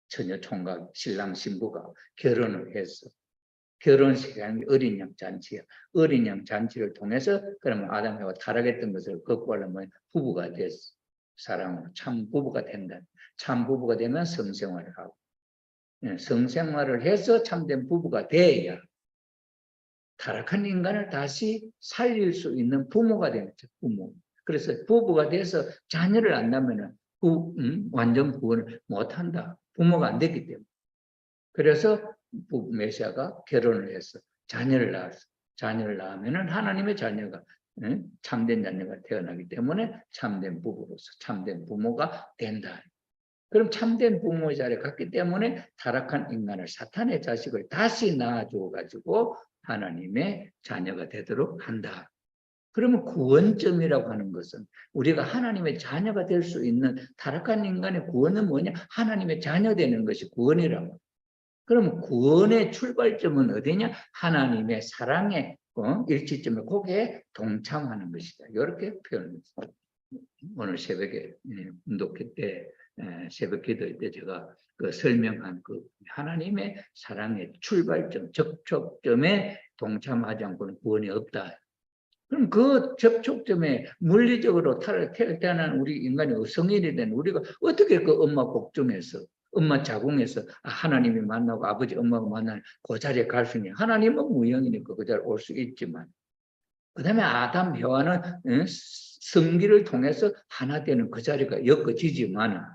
처녀 총각, 신랑 신부가 결혼을 해서 결혼식이 어린 양 잔치야. 어린 양 잔치를 통해서 그러면 아담 해와 타락했던 것을 극복하려면 부부가 됐어. 사랑으로 참 부부가 된다. 참 부부가 되면 성생활을 하고 성생활을 해서 참된 부부가 돼야 타락한 인간을 다시 살릴 수 있는 부모가 되겠죠. 부모. 그래서 부부가 돼서 자녀를 안 낳으면 완전 구원을 못한다. 부모가 안 됐기 때문에. 그래서 메시아가 결혼을 해서 자녀를 낳았어. 자녀를 낳으면 하나님의 자녀가 참된 자녀가 태어나기 때문에 참된 부부로서 참된 부모가 된다. 그럼 참된 부모의 자리에 갔기 때문에 타락한 인간을 사탄의 자식을 다시 낳아줘-가지고 하나님의 자녀가 되도록 한다. 그러면 구원점이라고 하는 것은 우리가 하나님의 자녀가 될 수 있는 타락한 인간의 구원은 뭐냐? 하나님의 자녀 되는 것이 구원이라고. 그러면 구원의 출발점은 어디냐? 하나님의 사랑의 일치점을 거기에 동참하는 것이다. 이렇게 표현했습니다. 오늘 새벽에 운동회 때 새벽 기도회 때 제가 그 설명한 그 하나님의 사랑의 출발점, 접촉점에 동참하지 않고는 구원이 없다. 그럼 그 접촉점에 물리적으로 태어난 우리 인간이 성인이 된 우리가 어떻게 그 엄마 복중에서 엄마 자궁에서 하나님이 만나고 아버지 엄마가 만나는 그 자리에 갈 수 있냐? 하나님은 무형이니까 그 자리에 올 수 있지만 그 다음에 아담 해와는 성기를 통해서 하나 되는 그 자리가 엮어지지만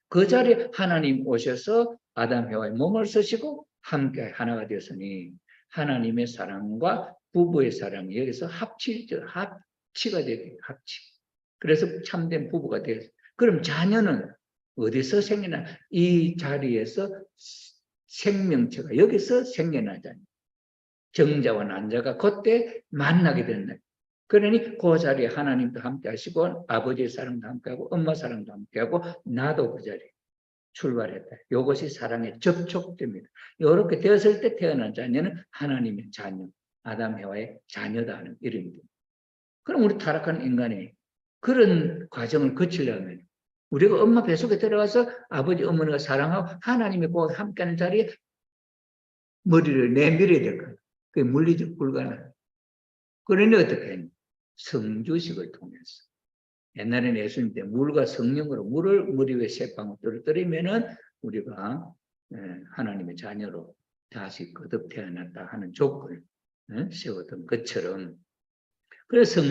그 자리에 하나님 오셔서 아담 해와의 몸을 쓰시고 함께 하나가 되었으니 하나님의 사랑과 부부의 사랑이 여기서 합치가 되게 합치. 그래서 참된 부부가 되었어요. 그럼 자녀는 어디서 생겨나? 이 자리에서 생명체가 여기서 생겨나잖아요. 정자와 난자가 그때 만나게 된다. 그러니 그 자리에 하나님도 함께 하시고 아버지의 사랑도 함께 하고 엄마 사랑도 함께 하고 나도 그 자리에 출발했다. 이것이 사랑의 접촉점이다. 이렇게 되었을 때 태어난 자녀는 하나님의 자녀, 아담 해와의 자녀다 하는 이름입니다. 그럼 우리 타락한 인간이 그런 과정을 거치려면 우리가 엄마 뱃속에 들어가서 아버지 어머니가 사랑하고 하나님이 꼭 함께하는 자리에 머리를 내밀어야 될 거예요. 그게 물리적 불가능. 그러니 어떻게 했냐? 성주식을 통해서. 옛날에는 예수님 때 물과 성령으로 물을 머리 위에 세 방울 떨어뜨리면은 우리가 하나님의 자녀로 다시 거듭 태어났다 하는 조건을 세웠던 것처럼 그래서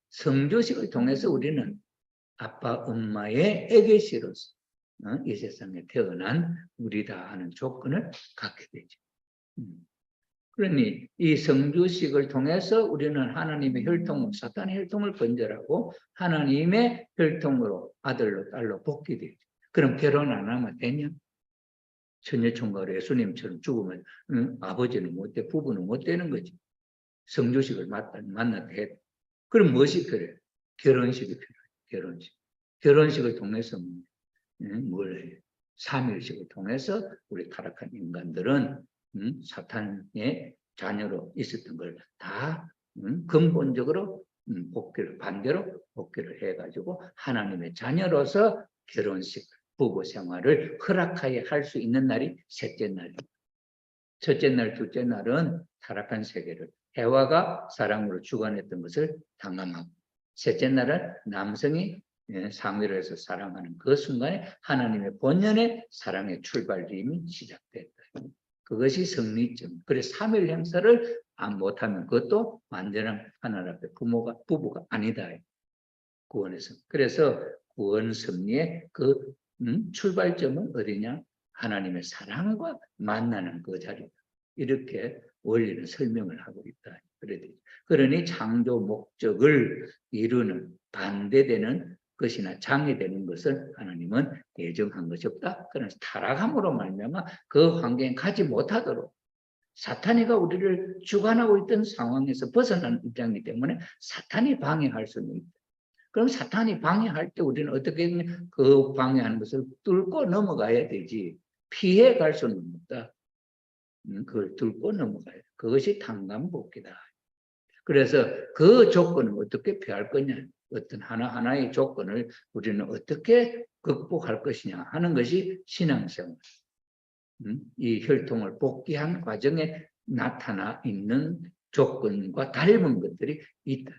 성주식을 통해서 우리는 아빠 엄마의 애교시로서 이 세상에 태어난 우리다 하는 조건을 갖게 되죠. 그러니 이 성주식을 통해서 우리는 하나님의 혈통을 사탄의 혈통을 번절하고 하나님의 혈통으로 아들로 딸로 복귀 되죠. 그럼 결혼 안 하면 되냐? 처녀총각으로 예수님처럼 죽으면 아버지는 못 돼, 부부는 못 되는 거지. 성주식을 만났다 해. 그럼 무엇이 필요해? 결혼식이 필요해. 결혼식을 통해서 뭘 해? 삼일식을 통해서 우리 타락한 인간들은 사탄의 자녀로 있었던 걸 다 근본적으로 반대로 복귀를 해가지고 하나님의 자녀로서 결혼식, 부부 생활을 허락하여 할 수 있는 날이 셋째 날입니다. 첫째 날, 둘째 날은 타락한 세계를 해와가 사랑으로 주관했던 것을 당함하고 셋째 날은 남성이 상위를 해서 사랑하는 그 순간에 하나님의 본연의 사랑의 출발점이 시작됐다. 그것이 성리점. 그래서 3일 행사를 못하면 그것도 완전한 하나님 앞에 부부가 아니다. 구원에서. 그래서 구원 섭리의 그 출발점은 어디냐? 하나님의 사랑과 만나는 그 자리다. 이렇게 원리는 설명을 하고 있다. 그러니 창조 목적을 이루는 반대되는 것이나 장애되는 것을 하나님은 예정한 것이 없다. 그래서 타락함으로 말미암아 그 환경에 가지 못하도록 사탄이가 우리를 주관하고 있던 상황에서 벗어난 입장이기 때문에 사탄이 방해할 수는 있다. 그럼 사탄이 방해할 때 우리는 어떻게 그 방해하는 것을 뚫고 넘어가야 되지 피해 갈 수는 없다. 그걸 뚫고 넘어가야 돼. 그것이 탕감복귀다. 그래서 그 조건을 어떻게 피할 거냐, 어떤 하나하나의 조건을 우리는 어떻게 극복할 것이냐 하는 것이 신앙생활. 이 혈통을 복귀한 과정에 나타나 있는 조건과 닮은 것들이 있다.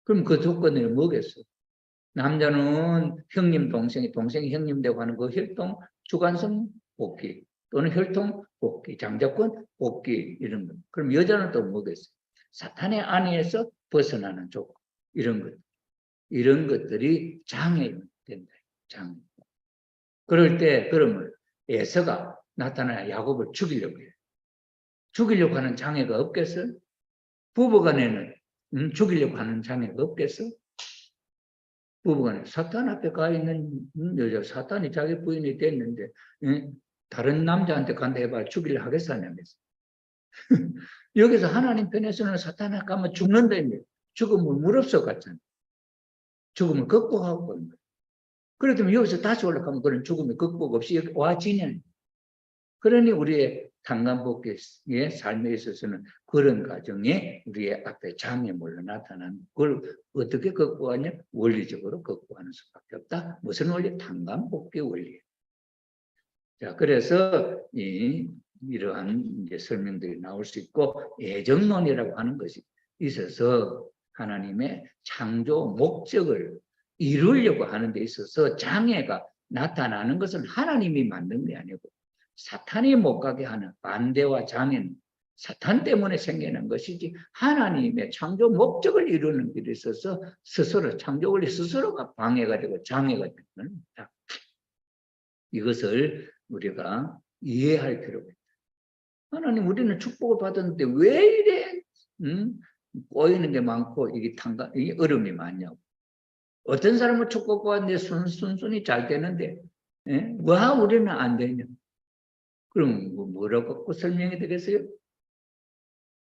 그럼 그 조건을 뭐겠어? 남자는 형님, 동생이 형님 되고 하는 그 혈통 주관성 복귀 또는 혈통 복귀, 장자권 복귀 이런 것. 그럼 여자는 또 뭐겠어? 사탄의 안에서 벗어나는 조건 이런 것, 이런 것들이 장애가 된다. 장애. 그럴 때 그러면 에서가 나타나 야곱을 죽이려고 해요. 죽이려고 하는 장애가 없겠어? 부부간에는 죽이려고 하는 장애가 없겠어? 부부간에 사탄 앞에 가 있는 여자, 사탄이 자기 부인이 됐는데 다른 남자한테 간다 해봐 죽이려 하겠사냐면서. 여기서 하나님 편에서는 사탄 앞에 가면 죽는다 했는데 죽음을 무릅써 갔잖아. 죽음을 극복하고 가는 거야. 그렇다면 여기서 다시 올라가면 그런 죽음의 극복 없이 와지냐. 그러니 우리의 탕감복귀의 삶에 있어서는 그런 과정에 우리의 앞에 장애물로 나타난 그걸 어떻게 극복하냐? 원리적으로 극복하는 수밖에 없다. 무슨 원리? 탕감복귀 원리. 자, 그래서 이러한 이제 설명들이 나올 수 있고 예정론이라고 하는 것이 있어서 하나님의 창조 목적을 이루려고 하는 데 있어서 장애가 나타나는 것은 하나님이 만든 게 아니고 사탄이 못 가게 하는 반대와 장애는 사탄 때문에 생기는 것이지 하나님의 창조 목적을 이루는 길에 있어서 스스로 창조 원리 스스로가 방해가 되고 장애가 되는 겁니다. 이것을 우리가 이해할 필요가 있다. 하나님 우리는 축복을 받았는데 왜 이래 꼬이는 게 많고 이게 어려움이 많냐고. 어떤 사람은 축복받는데 순순히 잘 되는데 왜 우리는 안 되냐. 그럼 뭐라고 설명이 되겠어요?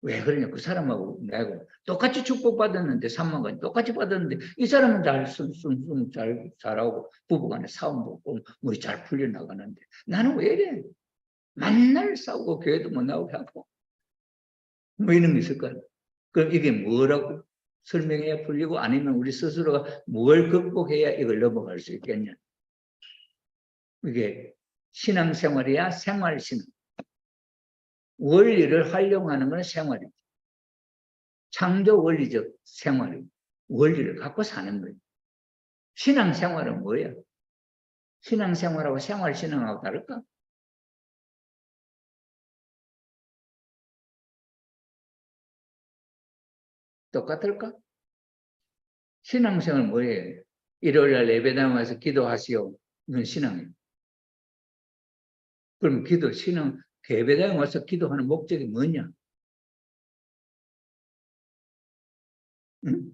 왜 그러냐. 그 사람하고 내가 똑같이 축복받았는데 3만원 똑같이 받았는데 이 사람은 순순 잘하고 부부간에 싸움도 없고 뭐 잘 풀려나가는데 나는 왜 이래. 맨날 싸우고 교회도 못 나오게 하고 뭐 이런 게 있을까요? 그럼 이게 뭐라고 설명해야 풀리고 아니면 우리 스스로가 뭘 극복해야 이걸 넘어갈 수 있겠냐. 이게 신앙생활이야 생활신앙. 원리를 활용하는 건 생활이죠. 창조 원리적 생활이 원리를 갖고 사는 거예요. 신앙생활은 뭐예요? 신앙생활하고 생활신앙하고 다를까? 똑같을까? 신앙생활은 뭐예요? 일요일날 예배당 와서 기도하시오. 이건 신앙이에요. 그럼 신앙, 예배당에 와서 기도하는 목적이 뭐냐? 응?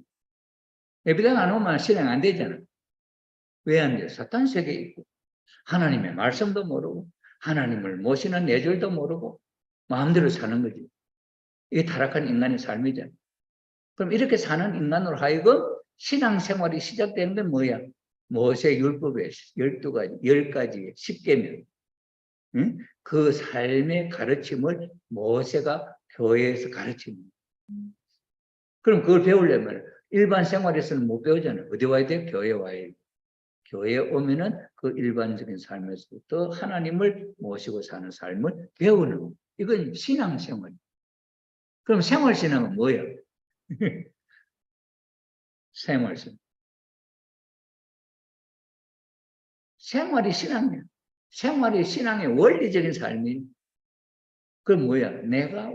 예배당 안 오면 신앙 안 되잖아. 왜 안 돼? 사탄 세계에 있고 하나님의 말씀도 모르고 하나님을 모시는 내절도 모르고 마음대로 사는 거지. 이게 타락한 인간의 삶이잖아. 그럼 이렇게 사는 인간으로 하여금 신앙생활이 시작되는 건 뭐야? 모세 율법의 12가지, 10가지의 10계명. 응? 그 삶의 가르침을 모세가 교회에서 가르칩니다. 그럼 그걸 배우려면 일반 생활에서는 못 배우잖아요. 어디 와야 돼? 교회 와야 돼. 교회에 오면은 그 일반적인 삶에서부터 하나님을 모시고 사는 삶을 배우는. 이건 신앙생활. 그럼 생활신앙은 뭐예요? 생활신앙. 생활이 신앙이야. 생활이 신앙의 원리적인 삶이. 그럼 뭐야? 내가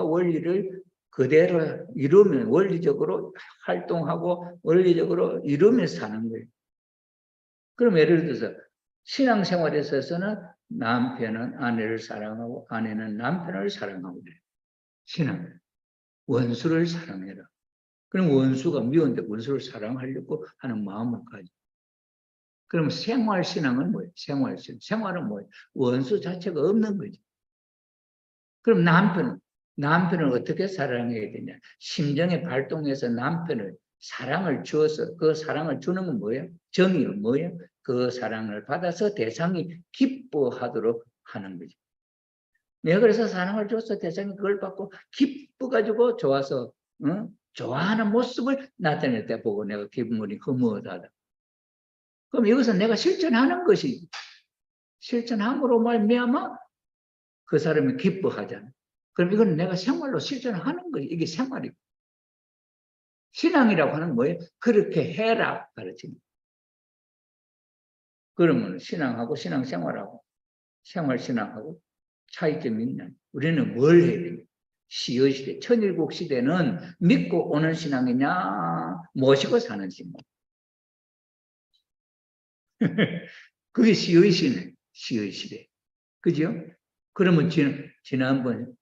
원리를 그대로 이루면 원리적으로 활동하고 원리적으로 이루면서 사는 거예요. 그럼 예를 들어서 신앙생활에 있어서는 남편은 아내를 사랑하고 아내는 남편을 사랑하고 그래요. 신앙. 원수를 사랑해라. 그럼 원수가 미운데 원수를 사랑하려고 하는 마음을 가지고. 그럼 생활신앙은 뭐예요? 생활신앙. 생활은 뭐예요? 원수 자체가 없는 거죠. 그럼 남편은 어떻게 사랑해야 되냐? 심정의 발동해서 남편을 사랑을 주어서 그 사랑을 주는 건 뭐예요? 정의요. 뭐예요? 그 사랑을 받아서 대상이 기뻐하도록 하는 거죠. 내가 그래서 사랑을 줘서 대상이 그걸 받고 기뻐가지고 좋아서 좋아하는 모습을 나타낼 때 보고 내가 기분이 흐뭇하다. 그럼 이것은 내가 실천하는 것이 실천함으로 말미암아 그 사람이 기뻐하잖아. 그럼 이건 내가 생활로 실천하는 거예요. 이게 생활이고. 신앙이라고 하는 뭐예요? 그렇게 해라 가르치는 거예요. 그러면 신앙하고 신앙생활하고 생활신앙하고 차이점이 있냐? 우리는 뭘 해야 되냐? 시의시대, 천일국 시대는 믿고 오는 신앙이냐, 모시고 사는 신앙. 그게 시의시네, 시의시대. 그죠? 그러면 지난번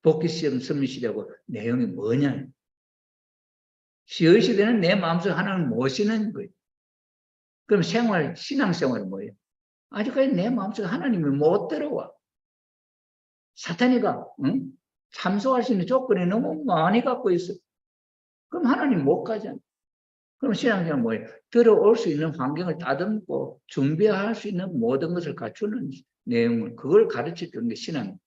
복귀시험 선미시대하고 내용이 뭐냐? 시의시대는 내 마음속에 하나님을 모시는 거예요. 그럼 신앙생활은 뭐예요? 아직까지 내 마음속에 하나님이 못 들어와. 사탄이가 참소할 수 있는 조건이 너무 많이 갖고 있어. 그럼 하나님 못 가잖아. 그럼 신앙생활은 뭐예요? 들어올 수 있는 환경을 다듬고 준비할 수 있는 모든 것을 갖추는 내용을 그걸 가르쳐 주는 게 신앙이에요.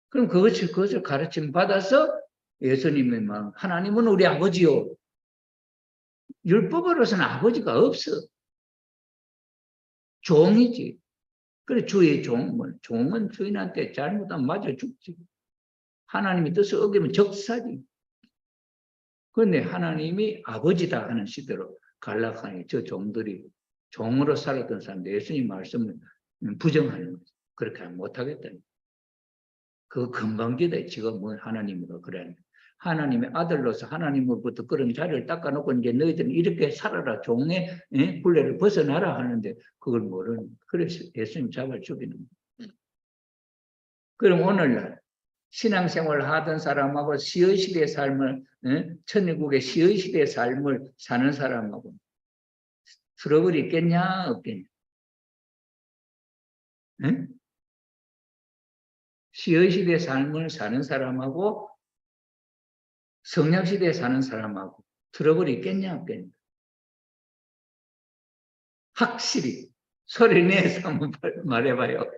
그럼 그것을 가르침 받아서 예수님의 마음, 하나님은 우리 아버지요. 율법으로서는 아버지가 없어. 종이지. 그래 주의 종은 주인한테 잘못하면 맞아 죽지. 하나님이 뜻을 어기면 적사지. 그런데 하나님이 아버지다 하는 시대로 갈라하니 저 종들이 종으로 살았던 사람들 예수님 말씀을 부정하는 거죠. 그렇게 못하겠다니. 그 건방지다. 지금 뭐 하나님으로 그래. 하나님의 아들로서 하나님으로부터 그런 자리를 닦아놓고 이제 너희들은 이렇게 살아라. 종의 굴레를 벗어나라 하는데 그걸 모르는. 그래서 예수님 잡아 죽이는 거예요. 그럼 오늘날 신앙생활을 하던 사람하고 시의시대의 삶을 천일국의 시의시대의 삶을 사는 사람하고 트러블이 있겠냐 없겠냐? 응? 시의시대의 삶을 사는 사람하고 성약시대에 사는 사람하고 트러블이 있겠냐 없겠냐? 확실히 소리 내서 한번 말해봐요.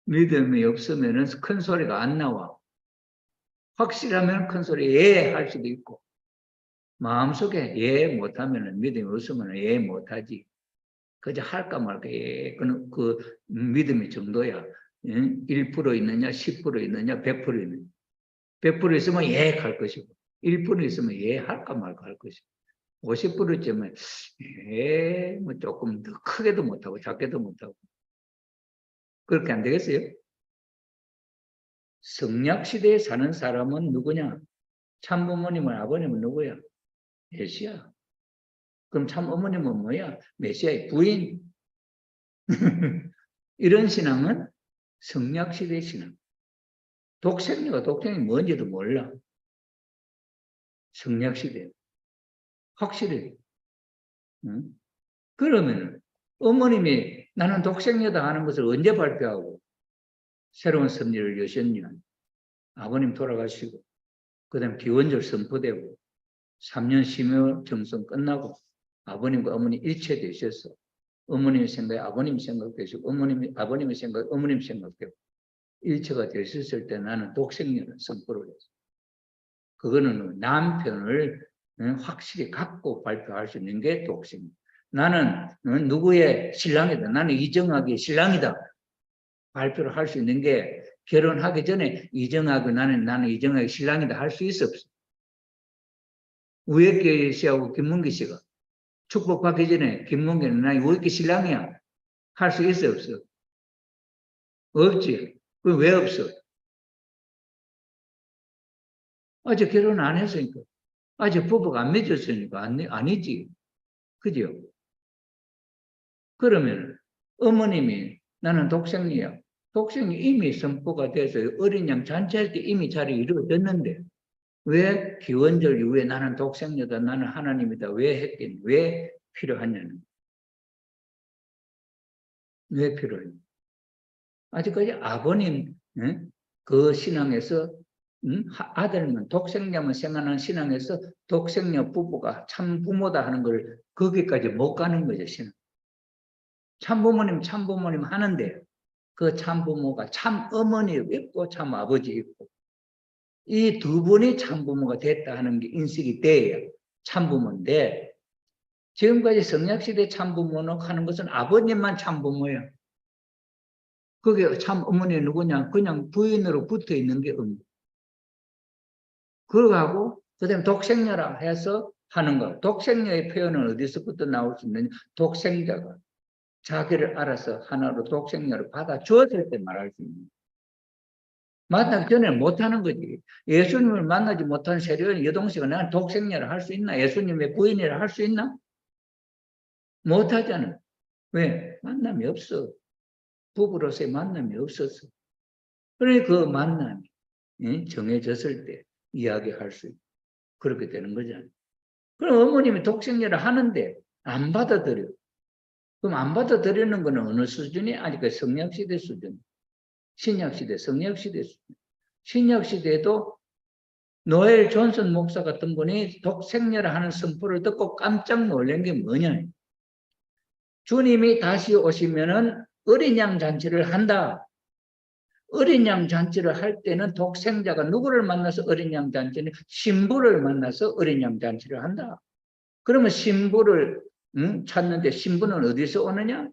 믿음이 없으면 큰 소리가 안 나와. 확실하면 큰 소리 예 할 수도 있고 마음속에 예 못하면 믿음이 없으면 예 못하지. 그저 할까 말까 예 그 믿음의 정도야. 1% 있느냐 10% 있느냐 100% 있느냐 100% 있으면 예 할 것이고 1% 있으면 예 할까 말까 할 것이고 50%쯤은 예 뭐 조금 더 크게도 못하고 작게도 못하고 그렇게 안 되겠어요? 성약시대에 사는 사람은 누구냐? 참부모님은 아버님은 누구야? 메시아. 그럼 참어머님은 뭐야? 메시아의 부인. 이런 신앙은 성약시대 신앙. 독생이 뭔지도 몰라. 성약시대. 확실히. 응? 그러면 어머님이 나는 독생녀다 하는 것을 언제 발표하고 새로운 섭리를 여셨냐? 아버님 돌아가시고 그 다음 기원절 선포되고 3년 심요 정성 끝나고 아버님과 어머니 일체되셔서 어머님의 생각에 아버님 생각되시고 아버님의 생각에 어머님 생각되고 일체가 되셨을 때 나는 독생녀를 선포를 했어. 그거는 남편을 확실히 갖고 발표할 수 있는 게 독생녀. 나는 누구의 신랑이다. 나는 이정학의 신랑이다. 발표를 할 수 있는 게 결혼하기 전에 이정학을 나는 이정학의 신랑이다 할 수 있어 없어. 우혁기 씨하고 김문기 씨가 축복받기 전에 김문기는 나 우혁기 신랑이야 할 수 있어 없어? 없지. 그 왜 없어? 아직 결혼 안 했으니까. 아직 부부가 안 맺었으니까 아니지. 그죠? 그러면 어머님이 나는 독생이야. 독생이 이미 선포가 돼서 어린 양 잔치할 때 이미 자리 이루어졌는데 왜 기원절 이후에 나는 독생녀다, 나는 하나님이다 왜 했겠니? 왜 필요하냐는. 왜 필요해? 아직까지 아버님 그 신앙에서 아들만 독생자만 생각하는 신앙에서 독생녀 부부가 참 부모다 하는 걸 거기까지 못 가는 거죠. 신앙. 참부모님 참부모님 하는데 그 참부모가 참 어머니 있고 참 아버지 있고 이 두 분이 참부모가 됐다 하는 게 인식이 돼야 참부모인데 지금까지 성약시대 참부모는 하는 것은 아버님만 참부모예요. 그게 참 어머니 누구냐? 그냥 부인으로 붙어 있는 게 어머니. 그러고 그다음에 독생녀라 해서 하는 거. 독생녀의 표현은 어디서부터 나올 수 있느냐? 독생자가 자기를 알아서 하나로 독생녀를 받아 주었을 때 말할 수 있는. 만나기 전에 못하는 거지. 예수님을 만나지 못한 세례요한 여동생은 나는 독생녀를 할 수 있나? 예수님의 부인이라 할 수 있나? 못하잖아. 왜? 만남이 없어. 부부로서의 만남이 없었어. 그러니 그 만남이 정해졌을 때 이야기할 수 있고 그렇게 되는 거잖아요. 그럼 어머님이 독생녀를 하는데 안 받아들여. 그럼 안 받아들이는 거는 어느 수준이? 아직 그 성약시대 수준. 신약시대, 성약시대 수준. 신약시대에도 노엘 존슨 목사 같은 분이 독생녀를 하는 선포를 듣고 깜짝 놀란 게 뭐냐. 주님이 다시 오시면은 어린 양 잔치를 한다. 어린 양 잔치를 할 때는 독생자가 누구를 만나서 어린 양 잔치는 신부를 만나서 어린 양 잔치를 한다. 그러면 신부를 찾는데 신부는 어디서 오느냐?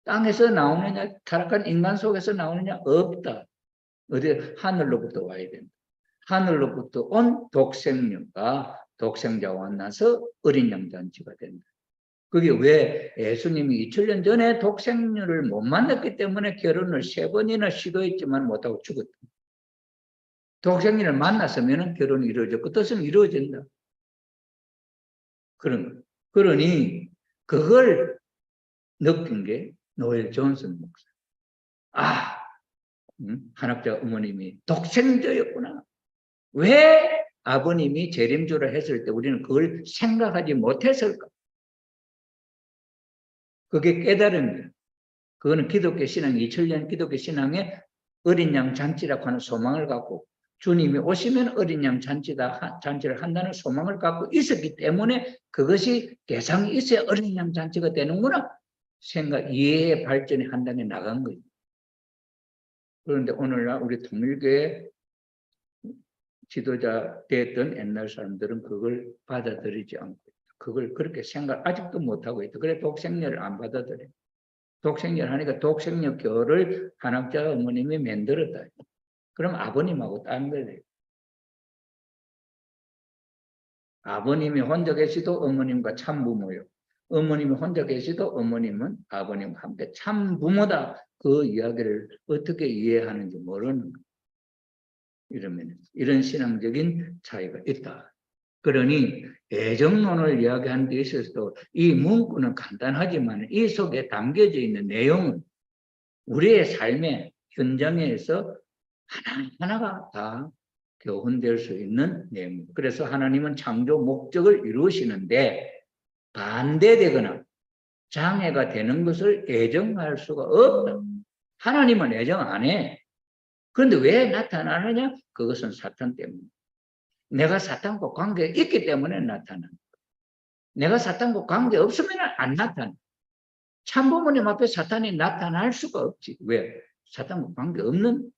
땅에서 나오느냐? 타락한 인간 속에서 나오느냐? 없다. 어디 하늘로부터 와야 된다. 하늘로부터 온 독생녀가 독생자와 만나서 어린 양 잔치가 된다. 그게 왜 예수님이 2000년 전에 독생녀를 못 만났기 때문에 결혼을 3번이나 시도했지만 못하고 죽었다. 독생녀를 만났으면 결혼이 이루어졌고 뜻은 이루어진다. 그러니 그걸 느낀 게 노엘 존슨 목사. 아, 한학자 어머님이 독생자였구나. 왜 아버님이 재림주를 했을 때 우리는 그걸 생각하지 못했을까? 그게 깨달은 거예요. 그거는 기독교 신앙, 2000년 기독교 신앙에 어린 양 잔치라고 하는 소망을 갖고 주님이 오시면 어린 양 잔치를 한다는 소망을 갖고 있었기 때문에 그것이 대상이 있어야 어린 양 잔치가 되는구나 생각, 이해의 발전이 한 단계 나간 거예요. 그런데 오늘날 우리 통일교회 지도자 됐던 옛날 사람들은 그걸 받아들이지 않고 있다. 그걸 그렇게 생각 아직도 못하고 있다. 그래 독생녀를 안 받아들여. 독생녀를 하니까 독생녀 교를 한학자 어머님이 만들었다. 그럼 아버님하고 딴 거예요. 아버님이 혼자 계시도 어머님과 참부모요. 어머님이 혼자 계시도 어머님은 아버님과 함께 참부모다. 그 이야기를 어떻게 이해하는지 모르는 거예요. 이러면 이런 신앙적인 차이가 있다. 그러니 애정론을 이야기하는 데 있어서도 이 문구는 간단하지만 이 속에 담겨져 있는 내용은 우리의 삶의 현장에서 하나하나가 다 교훈될 수 있는 내용. 그래서 하나님은 창조 목적을 이루시는데 반대되거나 장애가 되는 것을 애정할 수가 없다. 하나님은 애정 안 해. 그런데 왜 나타나느냐? 그것은 사탄 때문에. 내가 사탄과 관계가 있기 때문에 나타난다. 내가 사탄과 관계 없으면 안 나타나. 참부모님 앞에 사탄이 나타날 수가 없지. 왜? 사탄과 관계 없는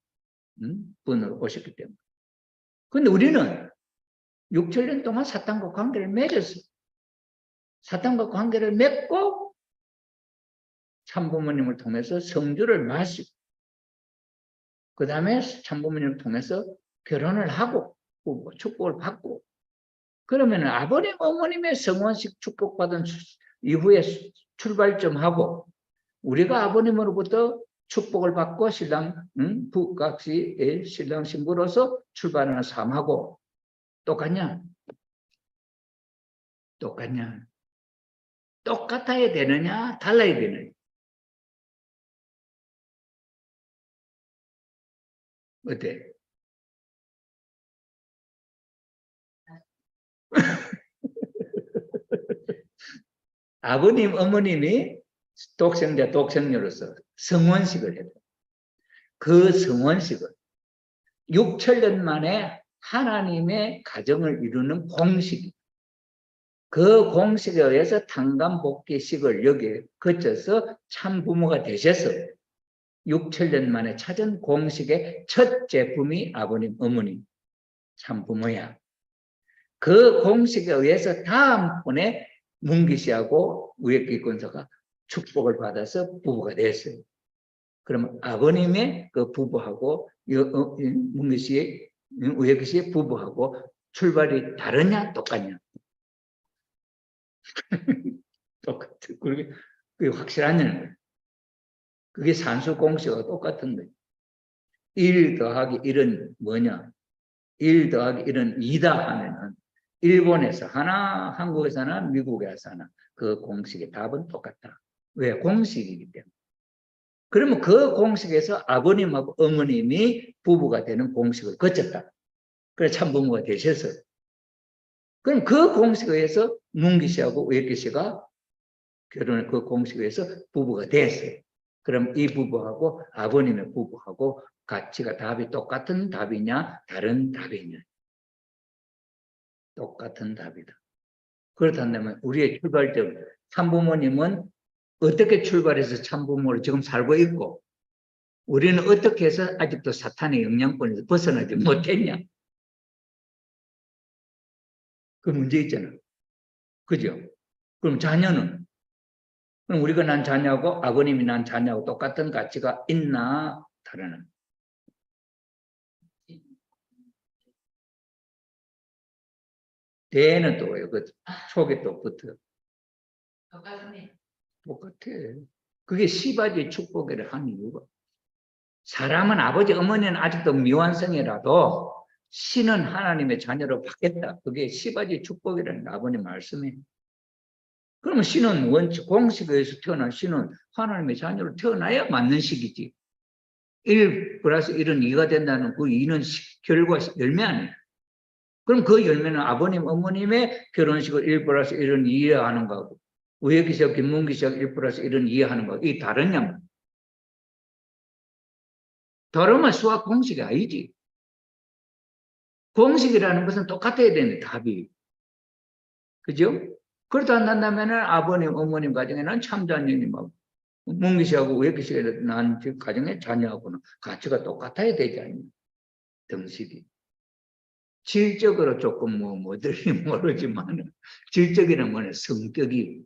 분으로 오셨기 때문에. 근데 우리는 6,000년 동안 사탄과 관계를 맺었어. 사탄과 관계를 맺고 참부모님을 통해서 성주를 마시고 그 다음에 참부모님을 통해서 결혼을 하고 축복을 받고 그러면 아버님 어머님의 성원식 축복받은 이후에 출발점하고 우리가 아버님으로부터 축복을 받고 신랑 부각시 신랑 신부로서 출발하는 삶하고 똑같냐? 똑같냐? 똑같아야 되느냐, 달라야 되느냐. 어때? 아버님, 어머님이 독생자, 독생녀로서 성원식을 해요. 그 성원식을 6천년 만에 하나님의 가정을 이루는 공식, 그 공식에 의해서 탄감복귀식을 여기에 거쳐서 참부모가 되셔서 6천년 만에 찾은 공식의 첫 제품이 아버님, 어머님 참부모야. 그 공식에 의해서 다음번에 문기 씨하고 우혁기 권사가 축복을 받아서 부부가 됐어요. 그러면 아버님의 그 부부하고 문기 씨의 우혁기 씨의 부부하고 출발이 다르냐 똑같냐? 똑같아. 그게 확실하냐는 거예요. 그게 산수 공식과 똑같은 거예요. 1 더하기 1은 뭐냐? 1 더하기 1은 2다 하면은 일본에서 하나, 한국에서 하나, 미국에서 하나. 그 공식의 답은 똑같다. 왜? 공식이기 때문에. 그러면 그 공식에서 아버님하고 어머님이 부부가 되는 공식을 거쳤다. 그래서 참부모가 되셔서. 그럼 그 공식에 의해서 문기 씨하고 우혁기 씨가 결혼을 그 공식에 의해서 부부가 됐어요. 그럼 이 부부하고 아버님의 부부하고 가치가 답이 똑같은 답이냐 다른 답이냐? 똑같은 답이다. 그렇다면 우리의 출발점 참부모님은 어떻게 출발해서 참부모로 지금 살고 있고 우리는 어떻게 해서 아직도 사탄의 영향권에서 벗어나지 못했냐? 그 문제 있잖아. 그죠? 그럼 자녀는? 그럼 우리가 난 자녀하고 아버님이 난 자녀하고 똑같은 가치가 있나 다르나? 대는 또 왜요? 그 속에 또 붙어. 똑같아. 그게 시바지 축복이라 하는 이유가. 사람은 아버지, 어머니는 아직도 미완성이라도 신은 하나님의 자녀로 받겠다. 그게 시바지 축복이라는 아버님 말씀이에요. 그러면 신은 원칙, 공식에서 태어난 신은 하나님의 자녀로 태어나야 맞는 식이지. 1 플러스 1은 2가 된다는 그 2는 결과 열매 아니에요. 그럼 그 열매는 아버님, 어머님의 결혼식을 1 플러스 1은 2 하는 거고, 우혁기 씨하고 김문기 씨하고 1 플러스 1은 2 하는 거. 이 다르냐? 다르면 수학 공식이 아니지. 공식이라는 것은 똑같아야 되는 답이. 그죠? 그렇다 한다면 아버님, 어머님 가정에는 참자녀님하고 문기 씨하고 우혁기 씨가 난 가정의 자녀하고는 가치가 똑같아야 되지 않냐? 등식이. 질적으로 조금 뭐들이 모르지만 질적이란 뭐냐? 성격이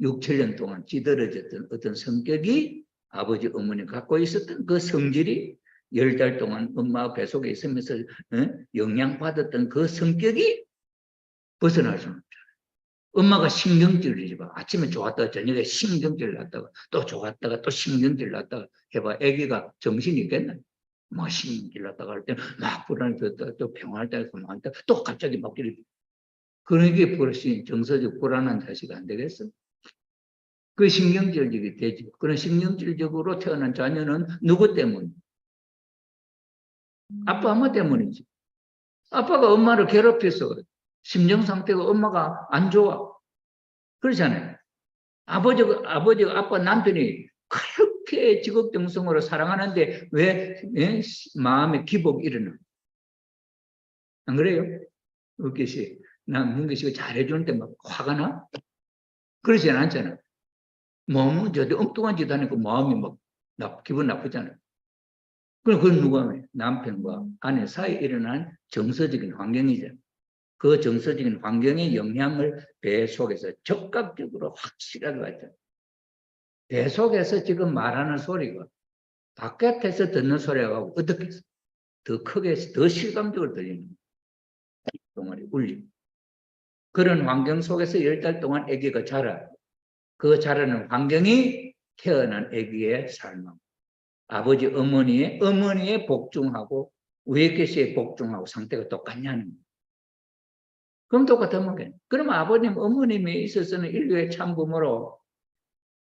6, 7년 동안 찌들어졌던 어떤 성격이 아버지, 어머니 갖고 있었던 그 성질이 10달 동안 엄마 뱃속에 있으면서 영향받았던 그 성격이 벗어날 수는 없잖아요. 엄마가 신경질을 봐. 아침에 좋았다가 저녁에 신경질 났다가 또 좋았다가 또 신경질 났다가 해봐. 아기가 정신이 있겠나? 막 신경질 났다가 할 때 막 불안해졌다가 또 평화할 때가 그만할 때또 갑자기 막 이렇게. 그러게 버릇이 정서적 불안한 자식 안 되겠어? 그 신경질적이 되죠. 그런 신경질적으로 태어난 자녀는 누구 때문? 아빠, 엄마 때문이지. 아빠가 엄마를 괴롭혀서 심정 상태가 엄마가 안 좋아. 그렇잖아요. 아버지가 아빠 남편이 그렇게 직업정성으로 사랑하는데 왜 마음에 기복이 일어나? 안 그래요? 웃기시. 문기 씨가 잘해주는데 막 화가 나? 그러지 않잖아. 마음은 저도 엉뚱한 짓 하니까 마음이 막 기분 나쁘잖아요. 그럼 그건 누가 해? 남편과 아내 사이에 일어난 정서적인 환경이죠. 그 정서적인 환경의 영향을 배 속에서 적극적으로 확실하게 받죠. 배 속에서 지금 말하는 소리가 바깥에서 듣는 소리하고 어떻게 더 크게, 더 실감적으로 들리는 동안이 울리고. 그런 환경 속에서 10달 동안 아기가 자라. 그 자라는 환경이 태어난 아기의 삶하고 아버지, 어머니의 복종하고 우혁기 씨의 복종하고 상태가 똑같냐는 거예요. 그럼 똑같은 게. 그럼 아버님, 어머님에 있어서는 인류의 참부모로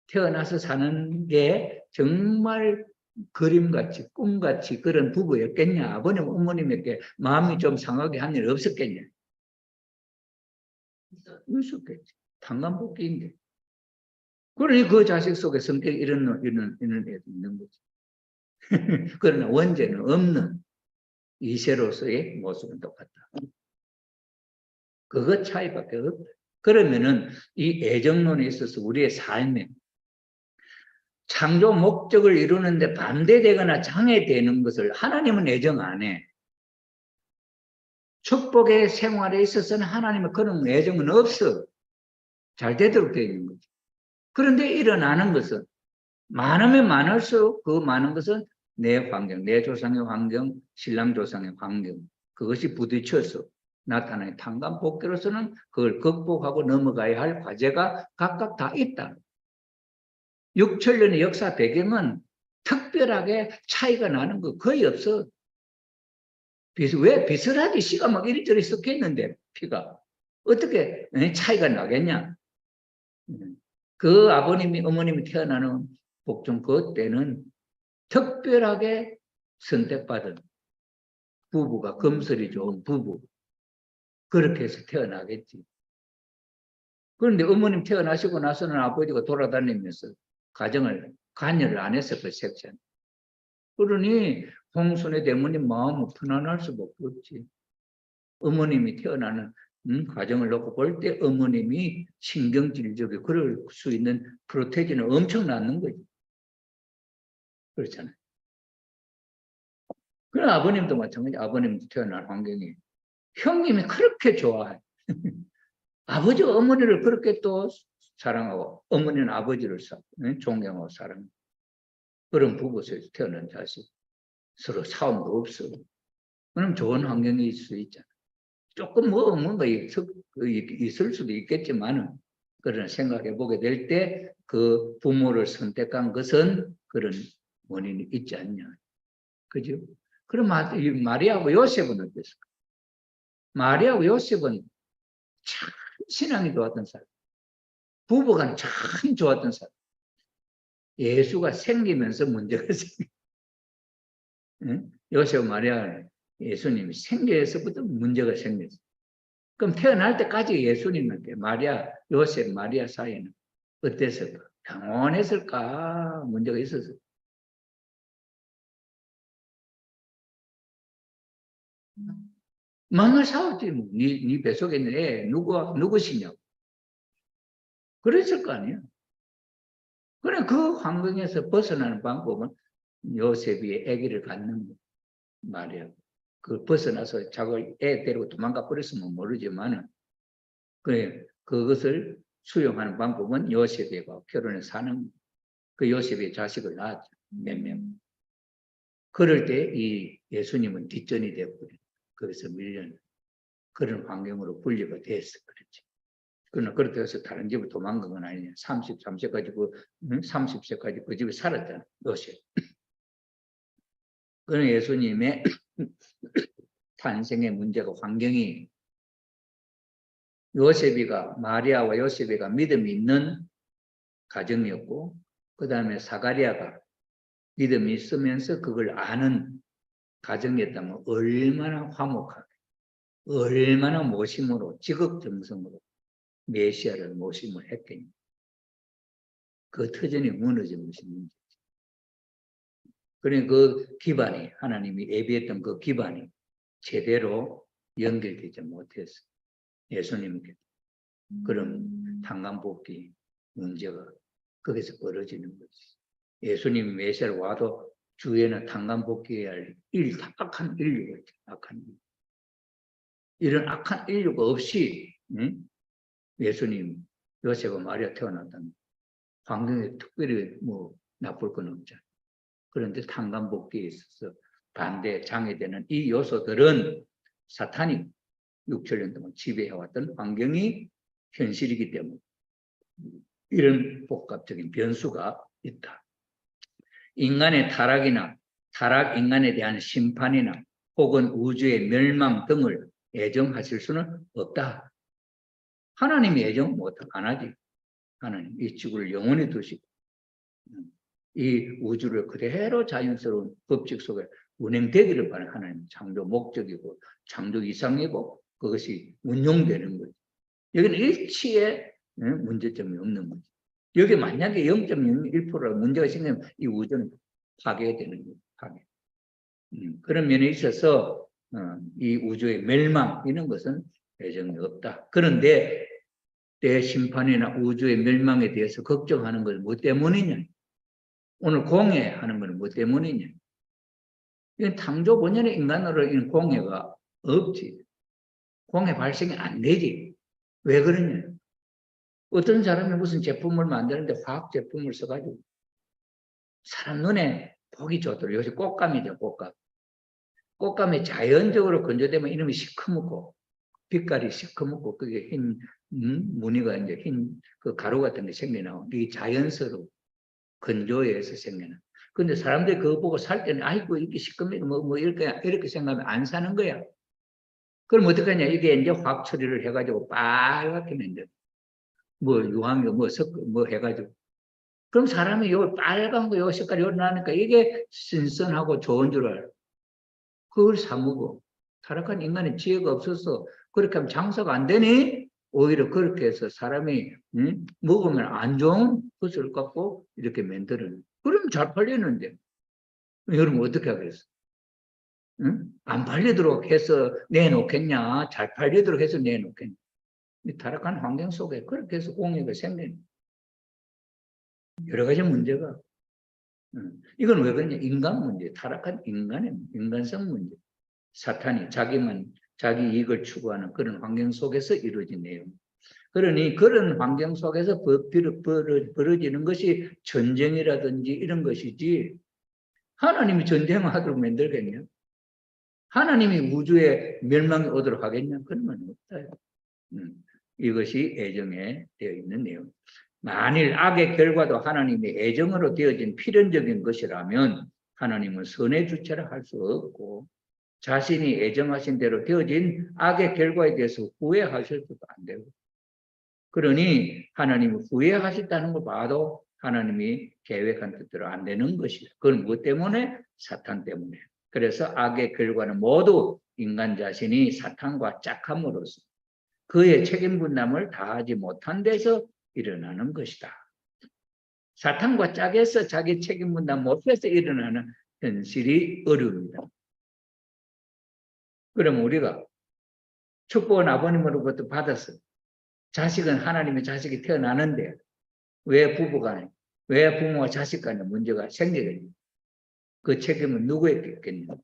태어나서 사는 게 정말 그림같이 꿈같이 그런 부부였겠냐. 아버님, 어머님에게 마음이 좀 상하게 한 일 없었겠냐. 있었겠지. 당간복귀인데. 그러니 그 자식 속에 성격이 이런 애도 있는 거지. 그러나 원죄는 없는 이세로서의 모습은 똑같다. 그것 차이밖에 없다. 그러면은 이 애정론에 있어서 우리의 삶에 창조 목적을 이루는데 반대되거나 장애되는 것을 하나님은 애정 안 해. 축복의 생활에 있어서는 하나님은 그런 애정은 없어. 잘 되도록 되어 있는 거죠. 그런데 일어나는 것은 많으면 많을수록 그 많은 것은 내 환경, 내 조상의 환경, 신랑 조상의 환경, 그것이 부딪혀서 나타나는 탄간복귀로서는 그걸 극복하고 넘어가야 할 과제가 각각 다 있다. 6천년의 역사 배경은 특별하게 차이가 나는 거 거의 없어. 왜 비슷하지? 씨가 막 이리저리 섞였는데 피가 어떻게 차이가 나겠냐? 그 아버님이 어머님이 태어나는 복종 그때는 특별하게 선택받은 부부가 금슬이 좋은 부부 그렇게 해서 태어나겠지. 그런데 어머님 태어나시고 나서는 아버지가 돌아다니면서 가정을 관여를 안 했어 그 섹션. 그러니 홍순의 대모님 마음은 편안할 수밖에 없지. 어머님이 태어나는 과정을 놓고 볼 때 어머님이 신경질적이 그럴 수 있는 프로테인은 엄청 낳는 거지. 그렇잖아요. 그럼 아버님도 마찬가지. 아버님도 태어난 환경이 형님이 그렇게 좋아해. 아버지가 어머니를 그렇게 또 사랑하고 어머니는 아버지를 존경하고 사랑하고 그런 부부에서 태어난 자식 서로 싸움도 없어. 그럼 좋은 환경이 있을 수 있잖아. 조금 뭔가 있을 수도 있겠지만은 그런 생각해 보게 될 때 그 부모를 선택한 것은 그런 원인이 있지 않냐. 그죠? 그럼 마리아하고 요셉은 어땠을까? 마리아하고 요셉은 참 신앙이 좋았던 사람. 부부가 참 좋았던 사람. 예수가 생기면서 문제가 생겨. 응? 요셉 마리아 예수님이 생겨서부터 문제가 생겼어. 그럼 태어날 때까지 예수님한테 마리아, 요셉, 마리아 사이에는 어땠을까? 평온했을까? 문제가 있었을까? 맨날 싸웠지. 뭐. 네 뱃속에 있는 애 누구시냐고. 그랬을 거 아니야. 그래 그 환경에서 벗어나는 방법은 요셉이 아기를 갖는 말이야. 그 벗어나서 자기 애 데리고 도망가 버렸으면 모르지만은 그것을 수용하는 방법은 요셉과 결혼해서 사는 그 요셉의 자식을 낳았죠. 몇 명. 그럴 때 이 예수님은 뒷전이 되어버린 거기서 밀려는 그런 환경으로 분리가 됐어. 그렇지. 그러나 그렇게 해서 다른 집을 도망간 건 아니냐. 33세까지 30세까지 그 집에 살았잖아. 요셉. 그는 예수님의 탄생의 문제가 환경이 마리아와 요셉이가 믿음이 있는 가정이었고 그 다음에 사가리아가 믿음이 있으면서 그걸 아는 가정이었다면 얼마나 화목하게 얼마나 모심으로 지극정성으로 메시아를 모심을 했겠니. 그 터전이 무너진 것이 문제지. 그러니 그 기반이 하나님이 예비했던 그 기반이 제대로 연결되지 못해서 예수님께 그런 탄간복귀 문제가 거기서 벌어지는 거지. 예수님이 메시아를 와도 주위에는 탄간복귀해야 할 악한 인류가 있죠. 악한 인류. 이런 악한 인류가 없이 예수님 요셉과 마리아 태어났다면 환경에 특별히 뭐 나쁠 건 없잖아요. 그런데 탄간복귀에 있어서 반대 장애되는 이 요소들은 사탄이 6천년 동안 지배해왔던 환경이 현실이기 때문에 이런 복합적인 변수가 있다. 인간의 타락 인간에 대한 심판이나 혹은 우주의 멸망 등을 애정하실 수는 없다. 하나님이 애정 안 하지. 하나님 이 지구를 영원히 두시고 이 우주를 그대로 자연스러운 법칙 속에 운행되기를 바라는 하나님 창조 목적이고 창조 이상이고 그것이 운용되는 거죠. 여기는 일치의 문제점이 없는 거죠. 여기 만약에 0.01%가 문제가 생기면 이 우주는 파괴되는 거죠. 파괴. 그런 면에 있어서 이 우주의 멸망 이런 것은 애정이 없다. 그런데 대심판이나 우주의 멸망에 대해서 걱정하는 건 뭐 때문이냐? 오늘 공해하는 건 뭐 때문이냐? 이건 창조 본연의 인간으로 이런 공해가 없지. 공해 발생이 안 되지. 왜 그러냐? 어떤 사람이 무슨 제품을 만드는데 화학 제품을 써가지고 사람 눈에 보기 좋도록 요새 꽃감이죠, 꽃감. 꽃감이 자연적으로 건조되면 이름이 시커멓고 빛깔이 시커멓고 그게 흰 무늬가 이제 흰 그 가루 같은 게 생겨나고 이게 자연스러워 건조해서 생겨나. 근데 사람들이 그거 보고 살 때는 아이고 이렇게 시커멓고 뭐 이렇게 생각하면 안 사는 거야. 그럼 어떡하냐? 이게 이제 화학 처리를 해가지고 빨갛게 만들어. 뭐 유황이 뭐 해가지고. 그럼 사람이 요 빨간 거 요 색깔이 요 나니까 이게 신선하고 좋은 줄 알아. 그걸 사 먹어. 타락한 인간의 지혜가 없어서 그렇게 하면 장사가 안 되니 오히려 그렇게 해서 사람이 먹으면 안 좋은 것을 갖고 이렇게 만들어요. 그러면 잘 팔리는데 여러분 어떻게 하겠어? 응? 안 팔리도록 해서 내놓겠냐? 잘 팔리도록 해서 내놓겠냐? 이 타락한 환경 속에 그렇게 해서 공해가 생기는 여러 가지 문제가 이건 왜 그러냐? 인간 문제, 타락한 인간의 인간성 문제. 사탄이 자기 이익을 추구하는 그런 환경 속에서 이루어진 내용. 그러니 그런 환경 속에서 벌어지는 것이 전쟁이라든지 이런 것이지 하나님이 전쟁을 하도록 만들겠냐? 하나님이 우주에 멸망이 오도록 하겠냐? 그런 건 없다. 이것이 애정에 되어 있는 내용. 만일 악의 결과도 하나님의 애정으로 되어진 필연적인 것이라면 하나님은 선의 주체를 할 수 없고 자신이 애정하신 대로 되어진 악의 결과에 대해서 후회하실 수도 안 되고 그러니 하나님이 후회하셨다는 걸 봐도 하나님이 계획한 뜻대로 안 되는 것이다. 그건 무엇 때문에? 사탄 때문에. 그래서 악의 결과는 모두 인간 자신이 사탄과 짝함으로써 그의 책임 분담을 다하지 못한 데서 일어나는 것이다. 사탄과 짝에서 자기 책임 분담 못해서 일어나는 현실이 어려웁니다. 그럼 우리가 축복은 아버님으로부터 받았어. 자식은 하나님의 자식이 태어나는데 왜 부부간에 왜 부모와 자식 간에 문제가 생기겠냐? 그 책임은 누구에게 있겠냐?